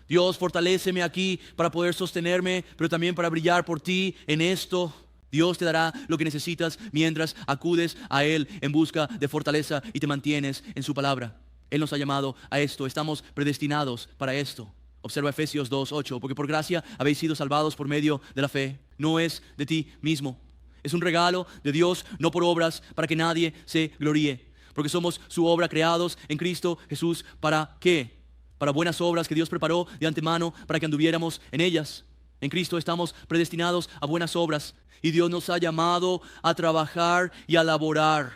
Dios, fortaléceme aquí para poder sostenerme, pero también para brillar por ti en esto. Dios te dará lo que necesitas mientras acudes a Él en busca de fortaleza y te mantienes en su palabra. Él nos ha llamado a esto, estamos predestinados para esto. Observa Efesios 2:8, porque por gracia habéis sido salvados por medio de la fe. No es de ti mismo, es un regalo de Dios, no por obras, para que nadie se gloríe. Porque somos su obra, creados en Cristo Jesús. ¿Para qué? Para buenas obras que Dios preparó de antemano para que anduviéramos en ellas. En Cristo estamos predestinados a buenas obras, y Dios nos ha llamado a trabajar y a laborar.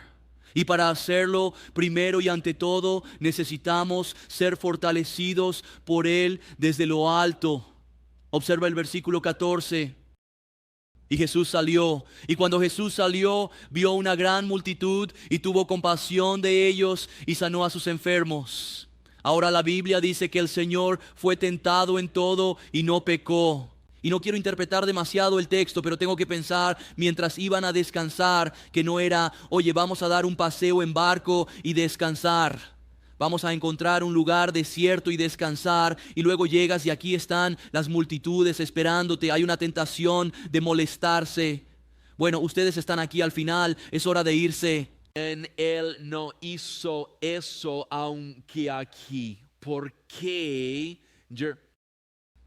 Y para hacerlo, primero y ante todo, necesitamos ser fortalecidos por Él desde lo alto. Observa el versículo 14. Y Jesús salió, y cuando Jesús salió, vio una gran multitud y tuvo compasión de ellos y sanó a sus enfermos. Ahora la Biblia dice que el Señor fue tentado en todo y no pecó. Y no quiero interpretar demasiado el texto, pero tengo que pensar mientras iban a descansar que no era: oye, vamos a dar un paseo en barco y descansar. Vamos a encontrar un lugar desierto y descansar, y luego llegas y aquí están las multitudes esperándote. Hay una tentación de molestarse. Bueno, ustedes están aquí al final, es hora de irse. Él no hizo eso aunque aquí. ¿Por qué?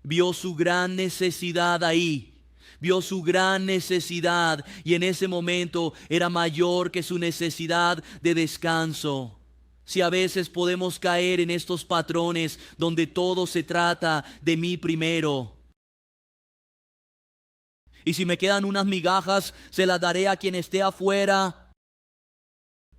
Vio su gran necesidad ahí. Vio su gran necesidad, y en ese momento era mayor que su necesidad de descanso. Si a veces podemos caer en estos patrones donde todo se trata de mí primero. Y si me quedan unas migajas, se las daré a quien esté afuera.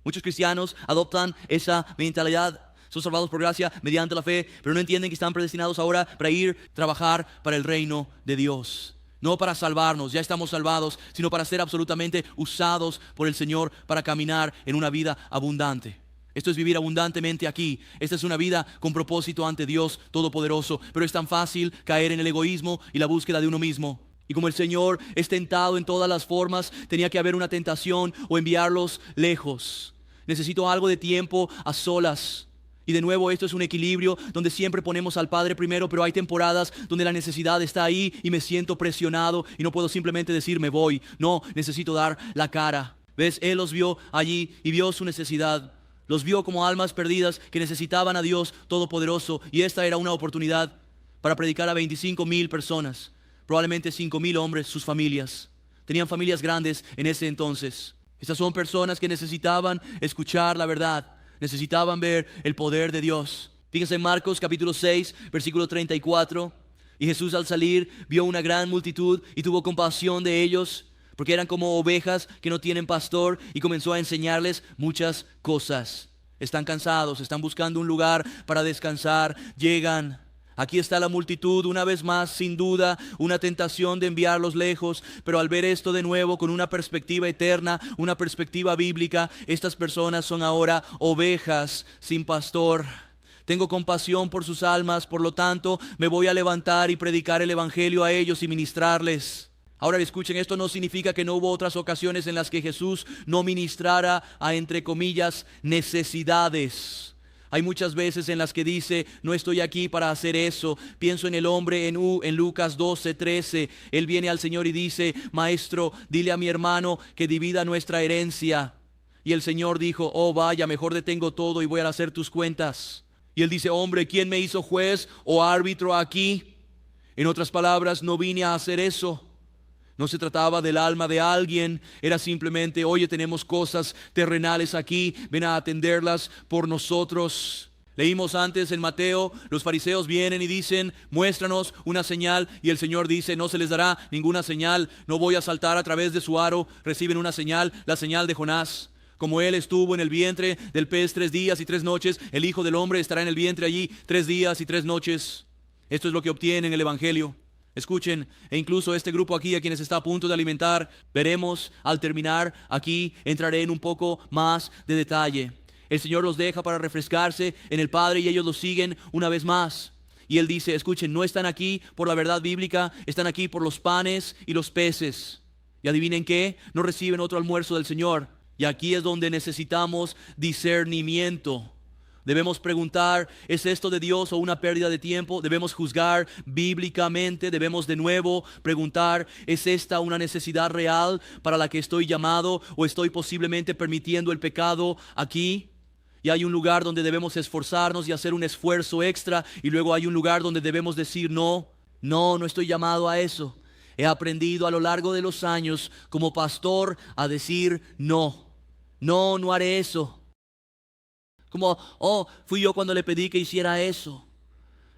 Muchos cristianos adoptan esa mentalidad. Son salvados por gracia mediante la fe, pero no entienden que están predestinados ahora para ir a trabajar para el reino de Dios. No para salvarnos, ya estamos salvados, sino para ser absolutamente usados por el Señor para caminar en una vida abundante. Esto es vivir abundantemente aquí. Esta es una vida con propósito ante Dios Todopoderoso. Pero es tan fácil caer en el egoísmo y la búsqueda de uno mismo. Y como el Señor es tentado en todas las formas, tenía que haber una tentación o enviarlos lejos. Necesito algo de tiempo a solas. Y de nuevo, esto es un equilibrio donde siempre ponemos al Padre primero, pero hay temporadas donde la necesidad está ahí y me siento presionado y no puedo simplemente decir me voy. No, necesito dar la cara. ¿Ves? Él los vio allí y vio su necesidad. Los vio como almas perdidas que necesitaban a Dios Todopoderoso, y esta era una oportunidad para predicar a 25,000 personas, probablemente 5,000 hombres, sus familias. Tenían familias grandes en ese entonces. Estas son personas que necesitaban escuchar la verdad, necesitaban ver el poder de Dios. Fíjense en Marcos capítulo 6, versículo 34. Y Jesús al salir vio una gran multitud y tuvo compasión de ellos, porque eran como ovejas que no tienen pastor, y comenzó a enseñarles muchas cosas. Están cansados, están buscando un lugar para descansar. Llegan. Aquí está la multitud, una vez más, sin duda, una tentación de enviarlos lejos, pero al ver esto de nuevo con una perspectiva eterna, una perspectiva bíblica, estas personas son ahora ovejas sin pastor. Tengo compasión por sus almas, por lo tanto, me voy a levantar y predicar el evangelio a ellos y ministrarles. Ahora escuchen, esto no significa que no hubo otras ocasiones en las que Jesús no ministrara a, entre comillas, necesidades. Hay muchas veces en las que dice, no estoy aquí para hacer eso. Pienso en el hombre en Lucas 12:13. Él viene al Señor y dice, Maestro, dile a mi hermano que divida nuestra herencia. Y el Señor dijo, oh vaya, mejor detengo todo y voy a hacer tus cuentas. Y él dice, hombre, ¿quién me hizo juez o árbitro aquí? En otras palabras, no vine a hacer eso. No se trataba del alma de alguien, era simplemente, oye, tenemos cosas terrenales aquí, ven a atenderlas por nosotros. Leímos antes en Mateo, los fariseos vienen y dicen, muéstranos una señal, y el Señor dice, no se les dará ninguna señal, no voy a saltar a través de su aro, reciben una señal, la señal de Jonás. Como él estuvo en el vientre del pez 3 días y 3 noches, el Hijo del Hombre estará en el vientre allí 3 días y 3 noches. Esto es lo que obtienen el Evangelio. Escuchen, e incluso este grupo aquí a quienes está a punto de alimentar, veremos al terminar aquí, entraré en un poco más de detalle. El Señor los deja para refrescarse en el Padre y ellos los siguen una vez más. Y Él dice, escuchen, no están aquí por la verdad bíblica, están aquí por los panes y los peces. Y adivinen qué, no reciben otro almuerzo del Señor. Y aquí es donde necesitamos discernimiento. Debemos preguntar, ¿es esto de Dios o una pérdida de tiempo? Debemos juzgar bíblicamente, debemos de nuevo preguntar, ¿es esta una necesidad real para la que estoy llamado o estoy posiblemente permitiendo el pecado aquí? Y hay un lugar donde debemos esforzarnos y hacer un esfuerzo extra, y luego hay un lugar donde debemos decir, no estoy llamado a eso. He aprendido a lo largo de los años como pastor a decir no haré eso. Como, fui yo cuando le pedí que hiciera eso.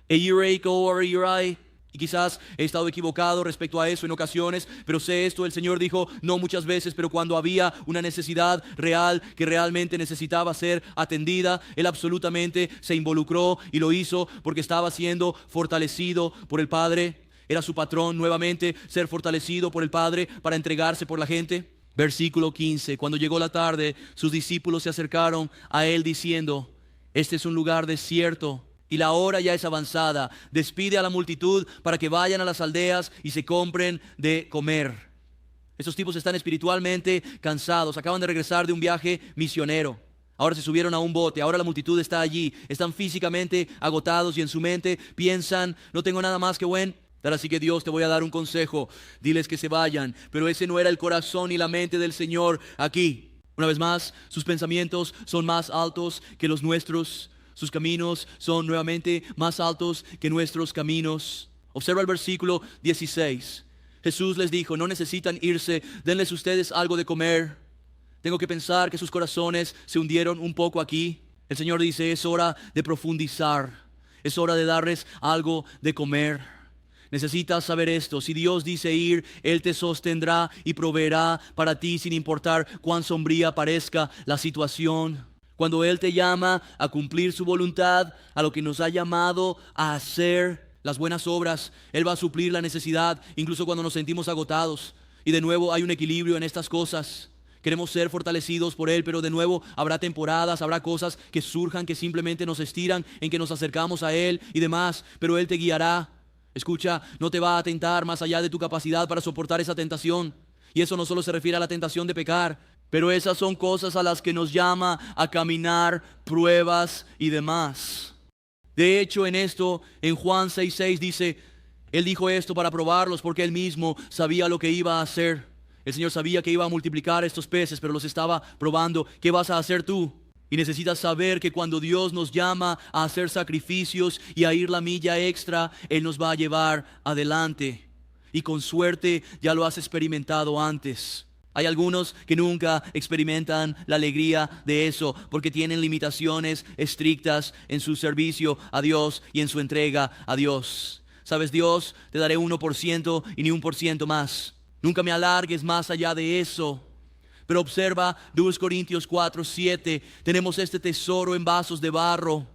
A year ago or a year I. Y quizás he estado equivocado respecto a eso en ocasiones, pero sé esto, el Señor dijo, no muchas veces, pero cuando había una necesidad real que realmente necesitaba ser atendida, Él absolutamente se involucró y lo hizo porque estaba siendo fortalecido por el Padre. Era su patrón nuevamente ser fortalecido por el Padre para entregarse por la gente. Versículo 15, cuando llegó la tarde, sus discípulos se acercaron a Él diciendo, este es un lugar desierto y la hora ya es avanzada. Despide a la multitud para que vayan a las aldeas y se compren de comer. Estos tipos están espiritualmente cansados, acaban de regresar de un viaje misionero. Ahora se subieron a un bote, ahora la multitud está allí, están físicamente agotados y en su mente piensan, no tengo nada más que así que Dios, te voy a dar un consejo, diles que se vayan. Pero ese no era el corazón y la mente del Señor aquí. Una vez más, sus pensamientos son más altos que los nuestros. Sus caminos son nuevamente más altos que nuestros caminos. Observa el versículo 16. Jesús les dijo, no necesitan irse, denles ustedes algo de comer. Tengo que pensar que sus corazones se hundieron un poco aquí. El Señor dice, es hora de profundizar. Es hora de darles algo de comer. Necesitas saber esto, si Dios dice ir, Él te sostendrá y proveerá para ti sin importar cuán sombría parezca la situación. Cuando Él te llama a cumplir su voluntad, a lo que nos ha llamado a hacer, las buenas obras, Él va a suplir la necesidad, incluso cuando nos sentimos agotados. Y de nuevo hay un equilibrio en estas cosas. Queremos ser fortalecidos por Él, pero de nuevo habrá temporadas, habrá cosas que surjan, que simplemente nos estiran, en que nos acercamos a Él y demás, pero Él te guiará. Escucha, no te va a tentar más allá de tu capacidad para soportar esa tentación. Y eso no solo se refiere a la tentación de pecar, pero esas son cosas a las que nos llama a caminar, pruebas y demás. De hecho, en esto, en Juan 6:6 dice, Él dijo esto para probarlos porque Él mismo sabía lo que iba a hacer. El Señor sabía que iba a multiplicar estos peces, pero los estaba probando. ¿Qué vas a hacer tú? Y necesitas saber que cuando Dios nos llama a hacer sacrificios y a ir la milla extra, Él nos va a llevar adelante. Y con suerte ya lo has experimentado antes. Hay algunos que nunca experimentan la alegría de eso porque tienen limitaciones estrictas en su servicio a Dios y en su entrega a Dios. ¿Sabes, Dios? Te daré 1% y ni 1% más. Nunca me alargues más allá de eso. Pero observa 2 Corintios 4:7. Tenemos este tesoro en vasos de barro,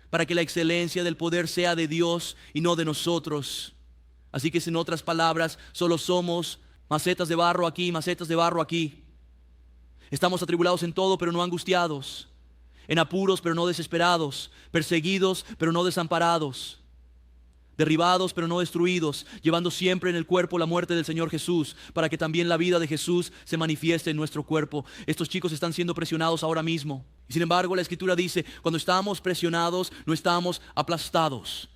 para que la excelencia del poder sea de Dios y no de nosotros. Así que en otras palabras, solo somos macetas de barro aquí, macetas de barro aquí. Estamos atribulados en todo, pero no angustiados. En apuros, pero no desesperados. Perseguidos, pero no desamparados. Derribados, pero no destruidos. Llevando siempre en el cuerpo la muerte del Señor Jesús, para que también la vida de Jesús se manifieste en nuestro cuerpo. Estos chicos están siendo presionados ahora mismo. Y sin embargo, la Escritura dice, cuando estamos presionados, no estamos aplastados.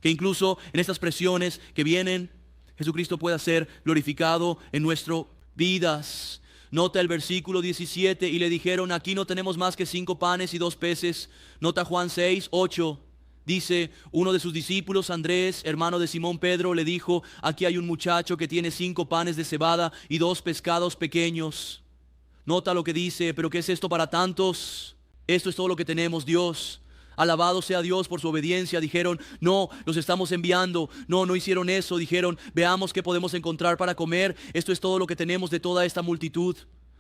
Que incluso en estas presiones que vienen, Jesucristo pueda ser glorificado en nuestras vidas. Nota el versículo 17, y le dijeron, aquí no tenemos más que 5 panes y 2 peces. Nota Juan 6:8. Dice, uno de sus discípulos, Andrés, hermano de Simón Pedro, le dijo, aquí hay un muchacho que tiene 5 panes de cebada y 2 pescados pequeños. Nota lo que dice, pero ¿qué es esto para tantos? Esto es todo lo que tenemos, Dios. Alabado sea Dios por su obediencia. Dijeron, no, los estamos enviando. No hicieron eso. Dijeron, veamos qué podemos encontrar para comer. Esto es todo lo que tenemos de toda esta multitud.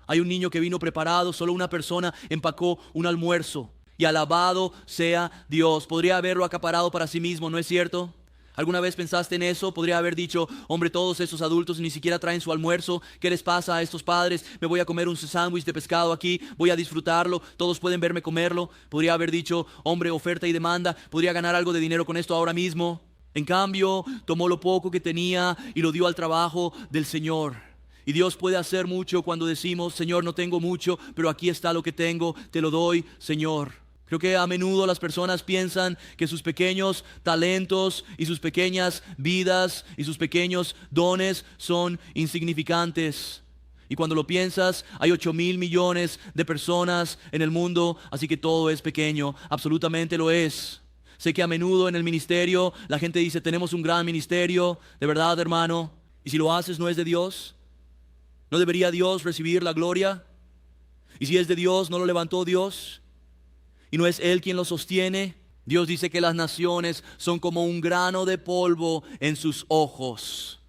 Hay un niño que vino preparado. Solo una persona empacó un almuerzo. Y alabado sea Dios. Podría haberlo acaparado para sí mismo, ¿no es cierto? ¿Alguna vez pensaste en eso? Podría haber dicho, hombre, todos estos adultos ni siquiera traen su almuerzo. ¿Qué les pasa a estos padres? Me voy a comer un sándwich de pescado aquí, voy a disfrutarlo, todos pueden verme comerlo. Podría haber dicho, hombre, oferta y demanda, podría ganar algo de dinero con esto ahora mismo. En cambio, tomó lo poco que tenía y lo dio al trabajo del Señor. Y Dios puede hacer mucho cuando decimos, Señor, no tengo mucho, pero aquí está lo que tengo, te lo doy, Señor. Creo que a menudo las personas piensan que sus pequeños talentos y sus pequeñas vidas y sus pequeños dones son insignificantes. Y cuando lo piensas, hay 8,000 millones de personas en el mundo, así que todo es pequeño, absolutamente lo es. Sé que a menudo en el ministerio la gente dice, tenemos un gran ministerio, de verdad, hermano, y si lo haces no es de Dios. ¿No debería Dios recibir la gloria? Y si es de Dios, ¿no lo levantó Dios? ¿Y no es Él quien lo sostiene? Dios dice que las naciones son como un grano de polvo en sus ojos.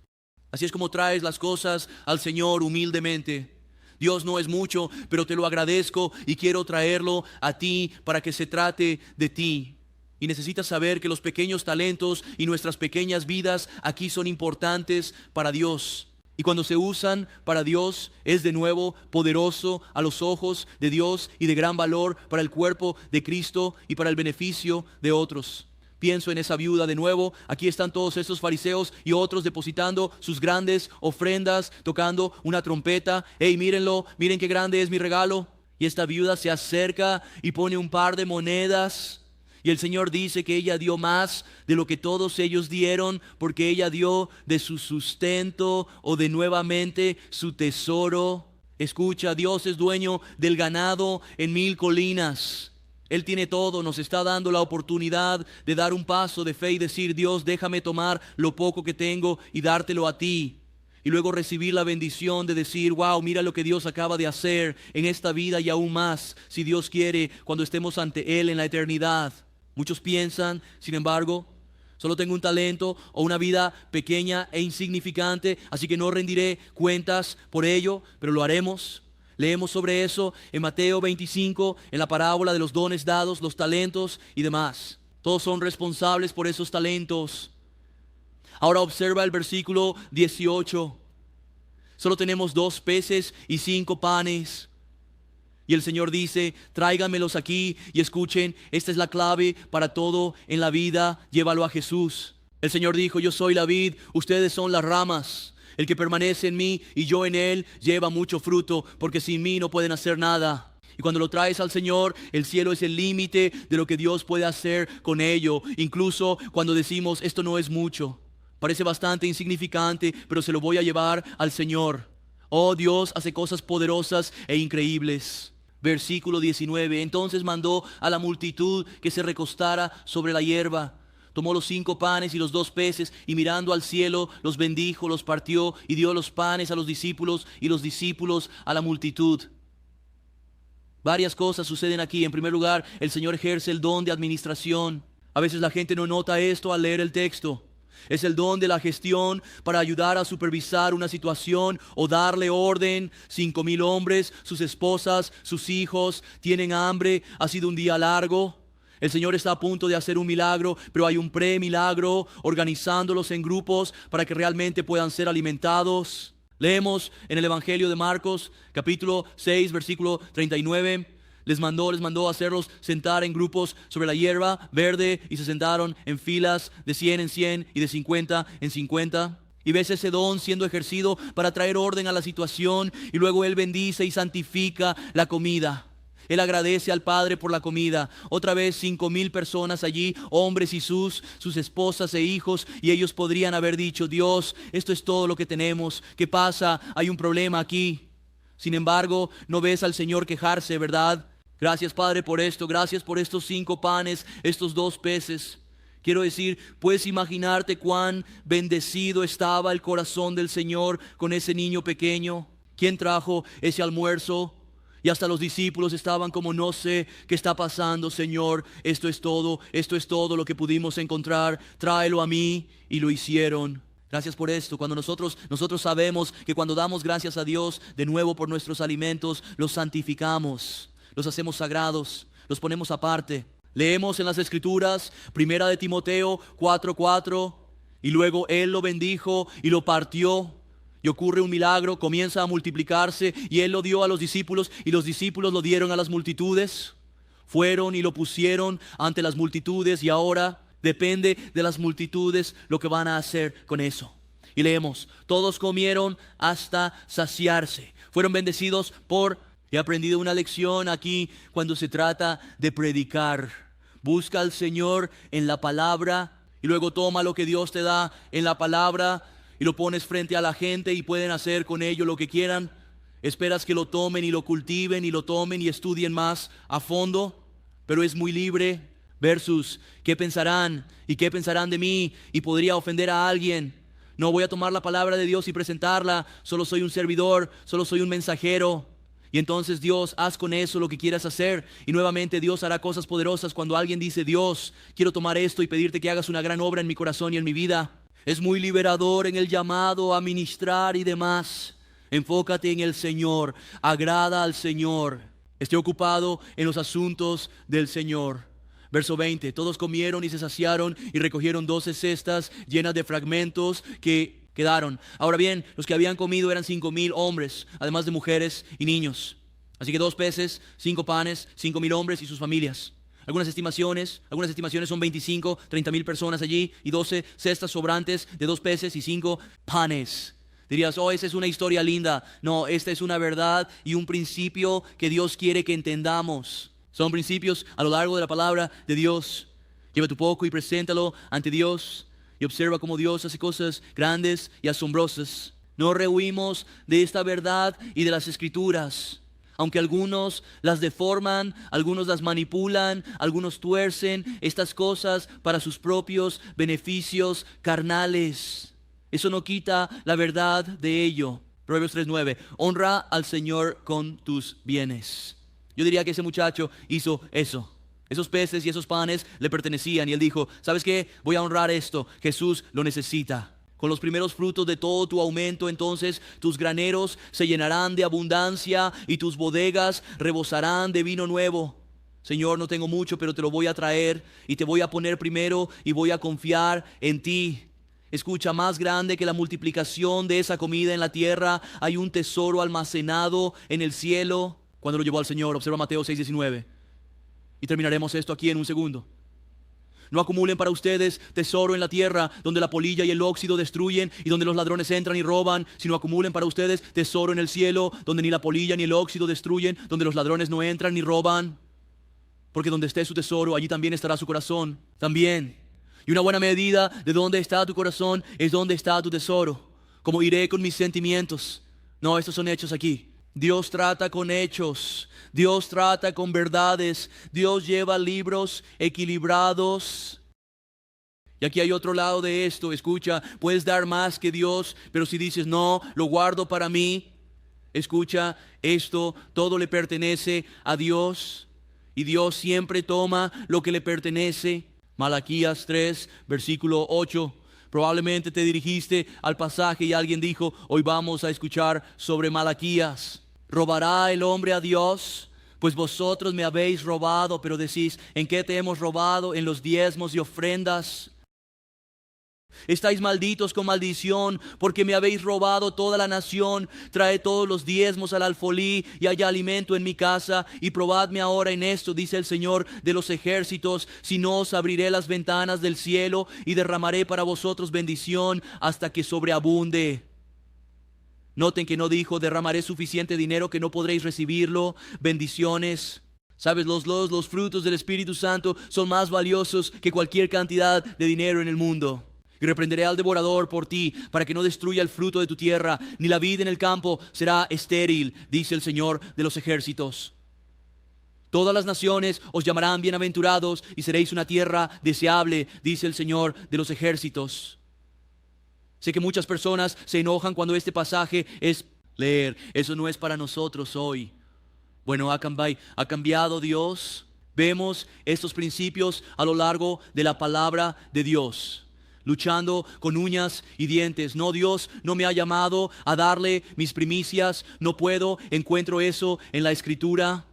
Así es como traes las cosas al Señor humildemente. Dios, no es mucho, pero te lo agradezco y quiero traerlo a ti para que se trate de ti. Y necesitas saber que los pequeños talentos y nuestras pequeñas vidas aquí son importantes para Dios. Y cuando se usan para Dios, es de nuevo poderoso a los ojos de Dios y de gran valor para el cuerpo de Cristo y para el beneficio de otros. Pienso en esa viuda de nuevo. Aquí están todos estos fariseos y otros depositando sus grandes ofrendas, tocando una trompeta. Hey, mírenlo, miren qué grande es mi regalo. Y esta viuda se acerca y pone un par de monedas. Y el Señor dice que ella dio más de lo que todos ellos dieron, porque ella dio de su sustento o de nuevamente su tesoro. Escucha, Dios es dueño del ganado en 1000 colinas. Él tiene todo, nos está dando la oportunidad de dar un paso de fe y decir, Dios, déjame tomar lo poco que tengo y dártelo a ti. Y luego recibir la bendición de decir, wow, mira lo que Dios acaba de hacer en esta vida y aún más, si Dios quiere, cuando estemos ante Él en la eternidad. Muchos piensan, sin embargo, solo tengo un talento o una vida pequeña e insignificante, así que no rendiré cuentas por ello, pero lo haremos. Leemos sobre eso en Mateo 25, en la parábola de los dones dados, los talentos y demás. Todos son responsables por esos talentos. Ahora observa el versículo 18. Solo tenemos 2 peces y 5 panes. Y el Señor dice, tráiganmelos aquí y escuchen, esta es la clave para todo en la vida, llévalo a Jesús. El Señor dijo, yo soy la vid, ustedes son las ramas. El que permanece en mí y yo en él lleva mucho fruto, porque sin mí no pueden hacer nada. Y cuando lo traes al Señor, el cielo es el límite de lo que Dios puede hacer con ello. Incluso cuando decimos, esto no es mucho, parece bastante insignificante, pero se lo voy a llevar al Señor. Oh, Dios hace cosas poderosas e increíbles. Versículo 19, entonces mandó a la multitud que se recostara sobre la hierba. Tomó los 5 panes y los 2 peces y mirando al cielo los bendijo, los partió y dio los panes a los discípulos y los discípulos a la multitud. Varias cosas suceden aquí. En primer lugar, el Señor ejerce el don de administración. A veces la gente no nota esto al leer el texto. Es el don de la gestión para ayudar a supervisar una situación o darle orden. 5,000 hombres, sus esposas, sus hijos tienen hambre. Ha sido un día largo. El Señor está a punto de hacer un milagro, pero hay un pre-milagro, organizándolos en grupos para que realmente puedan ser alimentados. Leemos en el Evangelio de Marcos, capítulo 6, versículo 39. Les mandó hacerlos sentar en grupos sobre la hierba verde y se sentaron en filas de 100 en 100 y de 50 en 50. Y ves ese don siendo ejercido para traer orden a la situación, y luego Él bendice y santifica la comida. Él agradece al Padre por la comida. Otra vez 5,000 personas allí, hombres y sus esposas e hijos, y ellos podrían haber dicho: Dios, esto es todo lo que tenemos. ¿Qué pasa? Hay un problema aquí. Sin embargo, no ves al Señor quejarse, ¿verdad? Gracias, Padre, por esto. Gracias por estos 5 panes, estos 2 peces. Quiero decir, puedes imaginarte cuán bendecido estaba el corazón del Señor con ese niño pequeño. ¿Quién trajo ese almuerzo? Y hasta los discípulos estaban como: no sé qué está pasando, Señor. Esto es todo lo que pudimos encontrar. Tráelo a mí. Y lo hicieron. Gracias por esto. Cuando nosotros sabemos que cuando damos gracias a Dios de nuevo por nuestros alimentos, los santificamos, los hacemos sagrados, los ponemos aparte. Leemos en las Escrituras, 1 de Timoteo 4:4, y luego Él lo bendijo y lo partió. Y ocurre un milagro, comienza a multiplicarse, y Él lo dio a los discípulos, y los discípulos lo dieron a las multitudes. Fueron y lo pusieron ante las multitudes, y ahora depende de las multitudes lo que van a hacer con eso. Y leemos: todos comieron hasta saciarse. Fueron bendecidos por... He aprendido una lección aquí cuando se trata de predicar. Busca al Señor en la palabra, y luego toma lo que Dios te da en la palabra y lo pones frente a la gente, y pueden hacer con ello lo que quieran. Esperas que lo tomen y lo cultiven y lo tomen y estudien más a fondo, pero es muy libre. Versus ¿qué pensarán? ¿Y qué pensarán de mí? Y podría ofender a alguien. No voy a tomar la palabra de Dios y presentarla. Solo soy un servidor, solo soy un mensajero. Y entonces, Dios, haz con eso lo que quieras hacer. Y nuevamente Dios hará cosas poderosas cuando alguien dice: Dios, quiero tomar esto y pedirte que hagas una gran obra en mi corazón y en mi vida. Es muy liberador en el llamado a ministrar y demás. Enfócate en el Señor, agrada al Señor, esté ocupado en los asuntos del Señor. Verso 20, todos comieron y se saciaron y recogieron 12 cestas llenas de fragmentos que quedaron. Ahora bien, los que habían comido eran 5,000 hombres, además de mujeres y niños. Así que 2 peces, 5 panes, 5,000 hombres y sus familias. Algunas estimaciones son 25, 30,000 personas allí, y 12 cestas sobrantes de 2 peces y 5 panes. Dirías: oh, esa es una historia linda. No, esta es una verdad y un principio que Dios quiere que entendamos. Son principios a lo largo de la palabra de Dios. Lleva tu poco y preséntalo ante Dios, y observa cómo Dios hace cosas grandes y asombrosas. No rehuimos de esta verdad y de las Escrituras. Aunque algunos las deforman, algunos las manipulan, algunos tuercen estas cosas para sus propios beneficios carnales. Eso no quita la verdad de ello. Proverbios 3:9. Honra al Señor con tus bienes. Yo diría que ese muchacho hizo eso. Esos peces y esos panes le pertenecían, y él dijo: ¿sabes qué? Voy a honrar esto. Jesús lo necesita. Con los primeros frutos de todo tu aumento, entonces tus graneros se llenarán de abundancia y tus bodegas rebosarán de vino nuevo. Señor, no tengo mucho, pero te lo voy a traer y te voy a poner primero y voy a confiar en ti. Escucha, más grande que la multiplicación de esa comida en la tierra, hay un tesoro almacenado en el cielo. Cuando lo llevó al Señor, observa Mateo 6:19. Y terminaremos esto aquí en un segundo. No acumulen para ustedes tesoro en la tierra, donde la polilla y el óxido destruyen y donde los ladrones entran y roban, sino acumulen para ustedes tesoro en el cielo, donde ni la polilla ni el óxido destruyen, donde los ladrones no entran ni roban. Porque donde esté su tesoro, allí también estará su corazón. También. Y una buena medida de donde está tu corazón es donde está tu tesoro. ¿Cómo iré con mis sentimientos? No, estos son hechos aquí. Dios trata con hechos, Dios trata con verdades, Dios lleva libros equilibrados. Y aquí hay otro lado de esto. Escucha, puedes dar más que Dios, pero si dices: no, lo guardo para mí. Escucha, esto todo le pertenece a Dios, y Dios siempre toma lo que le pertenece. Malaquías 3, versículo 8. Probablemente te dirigiste al pasaje y alguien dijo, hoy vamos a escuchar sobre Malaquías. ¿Robará el hombre a Dios? Pues vosotros me habéis robado, pero decís, ¿en qué te hemos robado? En los diezmos y ofrendas. Estáis malditos con maldición, porque me habéis robado toda la nación. Traed todos los diezmos al alfolí, y haya alimento en mi casa. Y probadme ahora en esto, dice el Señor de los ejércitos, si no os abriré las ventanas del cielo, y derramaré para vosotros bendición hasta que sobreabunde. Noten que no dijo, derramaré suficiente dinero que no podréis recibirlo. Bendiciones. Sabes, los frutos del Espíritu Santo son más valiosos que cualquier cantidad de dinero en el mundo. Y reprenderé al devorador por ti, para que no destruya el fruto de tu tierra, ni la vid en el campo será estéril, dice el Señor de los ejércitos. Todas las naciones os llamarán bienaventurados, y seréis una tierra deseable, dice el Señor de los ejércitos. Sé que muchas personas se enojan cuando este pasaje es leer. Eso no es para nosotros hoy. Bueno, ha cambiado Dios. Vemos estos principios a lo largo de la palabra de Dios. Luchando con uñas y dientes. No, Dios no me ha llamado a darle mis primicias. No puedo, encuentro eso en la Escritura.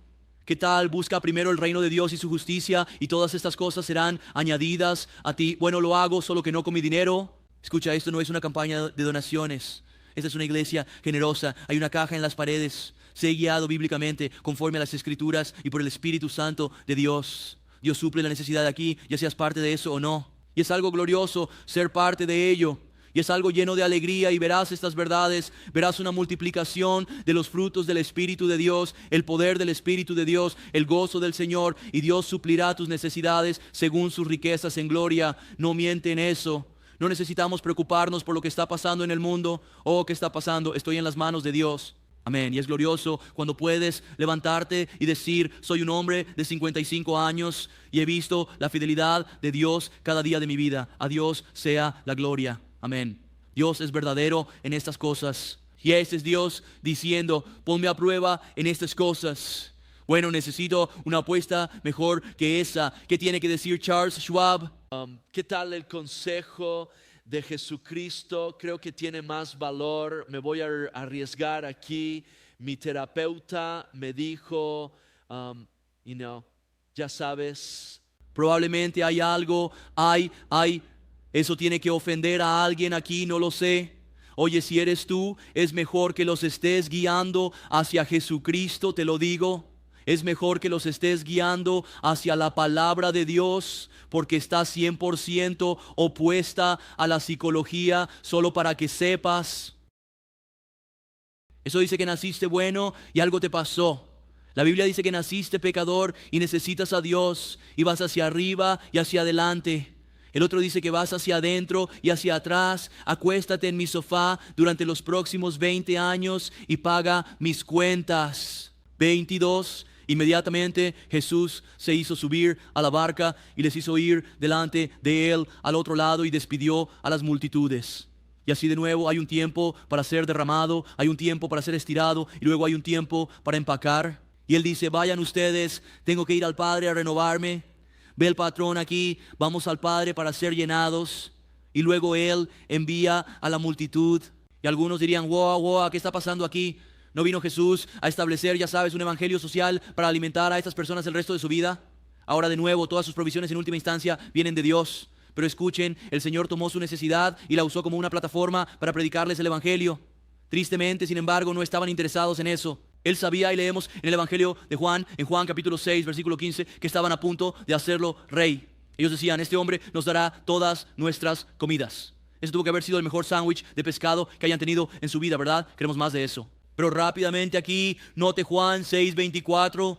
¿Qué tal? Busca primero el reino de Dios y su justicia, y todas estas cosas serán añadidas a ti. Bueno, lo hago, solo que no con mi dinero. Escucha, esto no es una campaña de donaciones. Esta es una iglesia generosa. Hay una caja en las paredes. Sé guiado bíblicamente conforme a las Escrituras y por el Espíritu Santo de Dios. Dios suple la necesidad aquí, ya seas parte de eso o no. Y es algo glorioso ser parte de ello. Y es algo lleno de alegría, y verás estas verdades. Verás una multiplicación de los frutos del Espíritu de Dios, el poder del Espíritu de Dios, el gozo del Señor. Y Dios suplirá tus necesidades según sus riquezas en gloria. No miente en eso. No necesitamos preocuparnos por lo que está pasando en el mundo. Oh, ¿qué está pasando? Estoy en las manos de Dios. Amén. Y es glorioso cuando puedes levantarte y decir, soy un hombre de 55 años y he visto la fidelidad de Dios cada día de mi vida. A Dios sea la gloria. Amén. Dios es verdadero en estas cosas. Y este es Dios diciendo, ponme a prueba en estas cosas. Bueno, necesito una apuesta mejor que esa. ¿Qué tiene que decir Charles Schwab? ¿Qué tal el consejo de Jesucristo? Creo que tiene más valor. Me voy a arriesgar aquí. Mi terapeuta me dijo, ya sabes. Probablemente hay algo, eso tiene que ofender a alguien aquí, no lo sé. Oye, si eres tú, es mejor que los estés guiando hacia Jesucristo, te lo digo. Es mejor que los estés guiando hacia la palabra de Dios, porque está 100% opuesta a la psicología, solo para que sepas. Eso dice que naciste bueno y algo te pasó. La Biblia dice que naciste pecador y necesitas a Dios, y vas hacia arriba y hacia adelante. El otro dice que vas hacia adentro y hacia atrás. Acuéstate en mi sofá durante los próximos 20 años y paga mis cuentas. 22. Inmediatamente Jesús se hizo subir a la barca y les hizo ir delante de él al otro lado, y despidió a las multitudes. Y así de nuevo hay un tiempo para ser derramado, hay un tiempo para ser estirado, y luego hay un tiempo para empacar. Y él dice, vayan ustedes, tengo que ir al Padre a renovarme. Ve el patrón aquí, vamos al Padre para ser llenados. Y luego él envía a la multitud. Y algunos dirían, wow, ¿qué está pasando aquí? ¿No vino Jesús a establecer, ya sabes, un evangelio social para alimentar a estas personas el resto de su vida? Ahora de nuevo, todas sus provisiones en última instancia vienen de Dios. Pero escuchen, el Señor tomó su necesidad y la usó como una plataforma para predicarles el evangelio. Tristemente, sin embargo, no estaban interesados en eso. Él sabía, y leemos en el evangelio de Juan, en Juan capítulo 6, versículo 15, que estaban a punto de hacerlo rey. Ellos decían, este hombre nos dará todas nuestras comidas. Ese tuvo que haber sido el mejor sándwich de pescado que hayan tenido en su vida, ¿verdad? Queremos más de eso. Pero rápidamente aquí, note Juan 6:24,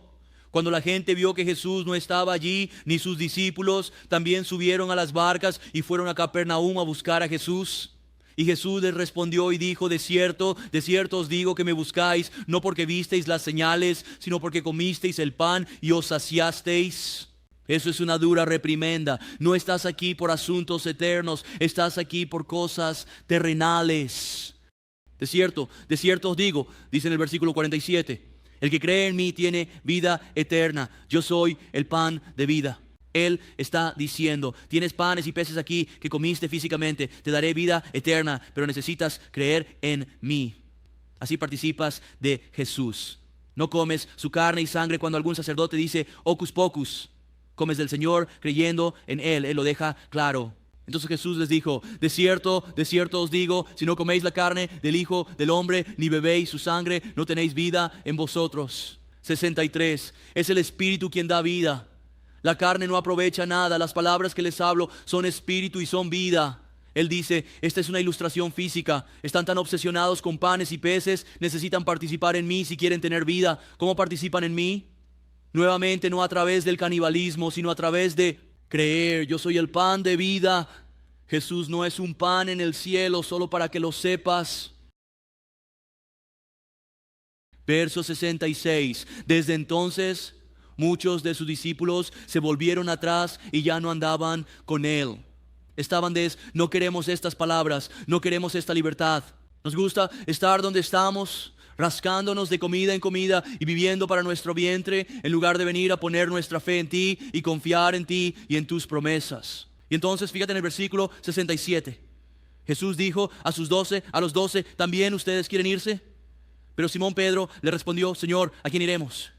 cuando la gente vio que Jesús no estaba allí, ni sus discípulos, también subieron a las barcas y fueron a Capernaum a buscar a Jesús. Y Jesús les respondió y dijo, de cierto os digo que me buscáis, no porque visteis las señales, sino porque comisteis el pan y os saciasteis. Eso es una dura reprimenda. No estás aquí por asuntos eternos, estás aquí por cosas terrenales. De cierto os digo, dice en el versículo 47, el que cree en mí tiene vida eterna. Yo soy el pan de vida. Él está diciendo, tienes panes y peces aquí que comiste físicamente, te daré vida eterna, pero necesitas creer en mí. Así participas de Jesús. No comes su carne y sangre cuando algún sacerdote dice hocus pocus. Comes del Señor creyendo en Él. Él lo deja claro. Entonces Jesús les dijo, de cierto os digo, si no coméis la carne del Hijo del Hombre, ni bebéis su sangre, no tenéis vida en vosotros. 63. Es el Espíritu quien da vida. La carne no aprovecha nada. Las palabras que les hablo son espíritu y son vida. Él dice, esta es una ilustración física. Están tan obsesionados con panes y peces, necesitan participar en mí si quieren tener vida. ¿Cómo participan en mí? Nuevamente, no a través del canibalismo, sino a través de creer. Yo soy el pan de vida. Jesús no es un pan en el cielo, solo para que lo sepas. Verso 66. Desde entonces, muchos de sus discípulos se volvieron atrás y ya no andaban con Él. Estaban no queremos estas palabras, no queremos esta libertad. Nos gusta estar donde estamos, rascándonos de comida en comida y viviendo para nuestro vientre, en lugar de venir a poner nuestra fe en ti y confiar en ti y en tus promesas. Y entonces, fíjate en el versículo 67. Jesús dijo a los 12, ¿también ustedes quieren irse? Pero Simón Pedro le respondió, Señor, ¿a quién iremos?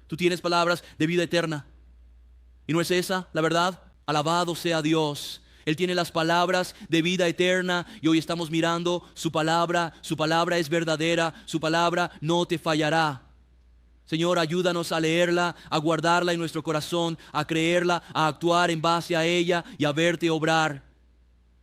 Tú tienes palabras de vida eterna. ¿Y no es esa la verdad? Alabado sea Dios. Él tiene las palabras de vida eterna y hoy estamos mirando su palabra es verdadera, su palabra no te fallará. Señor, ayúdanos a leerla, a guardarla en nuestro corazón, a creerla, a actuar en base a ella y a verte obrar.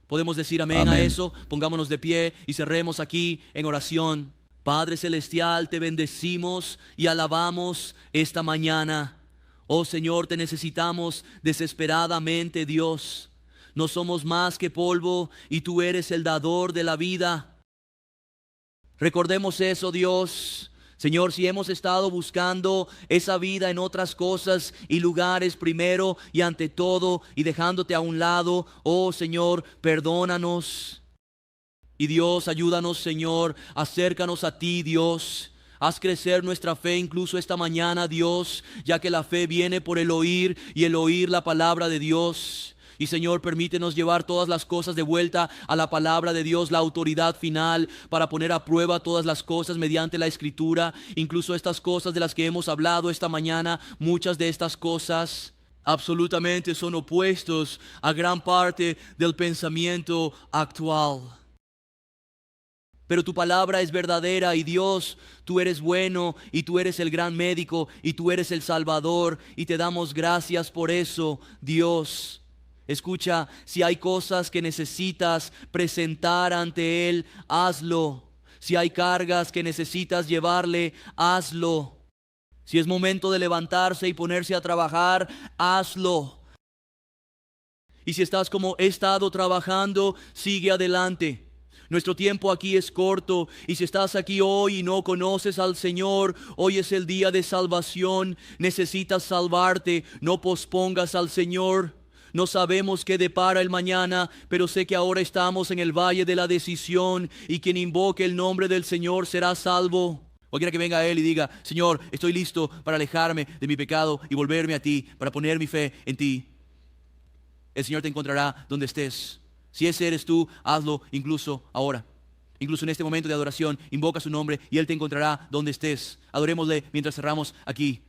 ¿Podemos decir amén a eso? Pongámonos de pie y cerremos aquí en oración. Padre Celestial, te bendecimos y alabamos esta mañana. Oh Señor, te necesitamos desesperadamente, Dios. No somos más que polvo y tú eres el dador de la vida. Recordemos eso, Dios. Señor, si hemos estado buscando esa vida en otras cosas y lugares primero y ante todo y dejándote a un lado, oh Señor, perdónanos. Y Dios, ayúdanos, Señor, acércanos a ti, Dios. Haz crecer nuestra fe incluso esta mañana, Dios, ya que la fe viene por el oír y el oír la palabra de Dios. Y Señor, permítenos llevar todas las cosas de vuelta a la palabra de Dios, la autoridad final, para poner a prueba todas las cosas mediante la Escritura, incluso estas cosas de las que hemos hablado esta mañana. Muchas de estas cosas absolutamente son opuestos a gran parte del pensamiento actual. Pero tu palabra es verdadera y Dios, tú eres bueno y tú eres el gran médico y tú eres el Salvador y te damos gracias por eso, Dios. Escucha, si hay cosas que necesitas presentar ante Él, hazlo. Si hay cargas que necesitas llevarle, hazlo. Si es momento de levantarse y ponerse a trabajar, hazlo. Y si estás como he estado trabajando, sigue adelante. Nuestro tiempo aquí es corto y si estás aquí hoy y no conoces al Señor, hoy es el día de salvación. Necesitas salvarte, no pospongas al Señor. No sabemos qué depara el mañana, pero sé que ahora estamos en el valle de la decisión y quien invoque el nombre del Señor será salvo. Cualquiera que venga a Él y diga, Señor, estoy listo para alejarme de mi pecado y volverme a ti, para poner mi fe en ti. El Señor te encontrará donde estés. Si ese eres tú, hazlo incluso ahora. Incluso en este momento de adoración, invoca su nombre y Él te encontrará donde estés. Adorémosle mientras cerramos aquí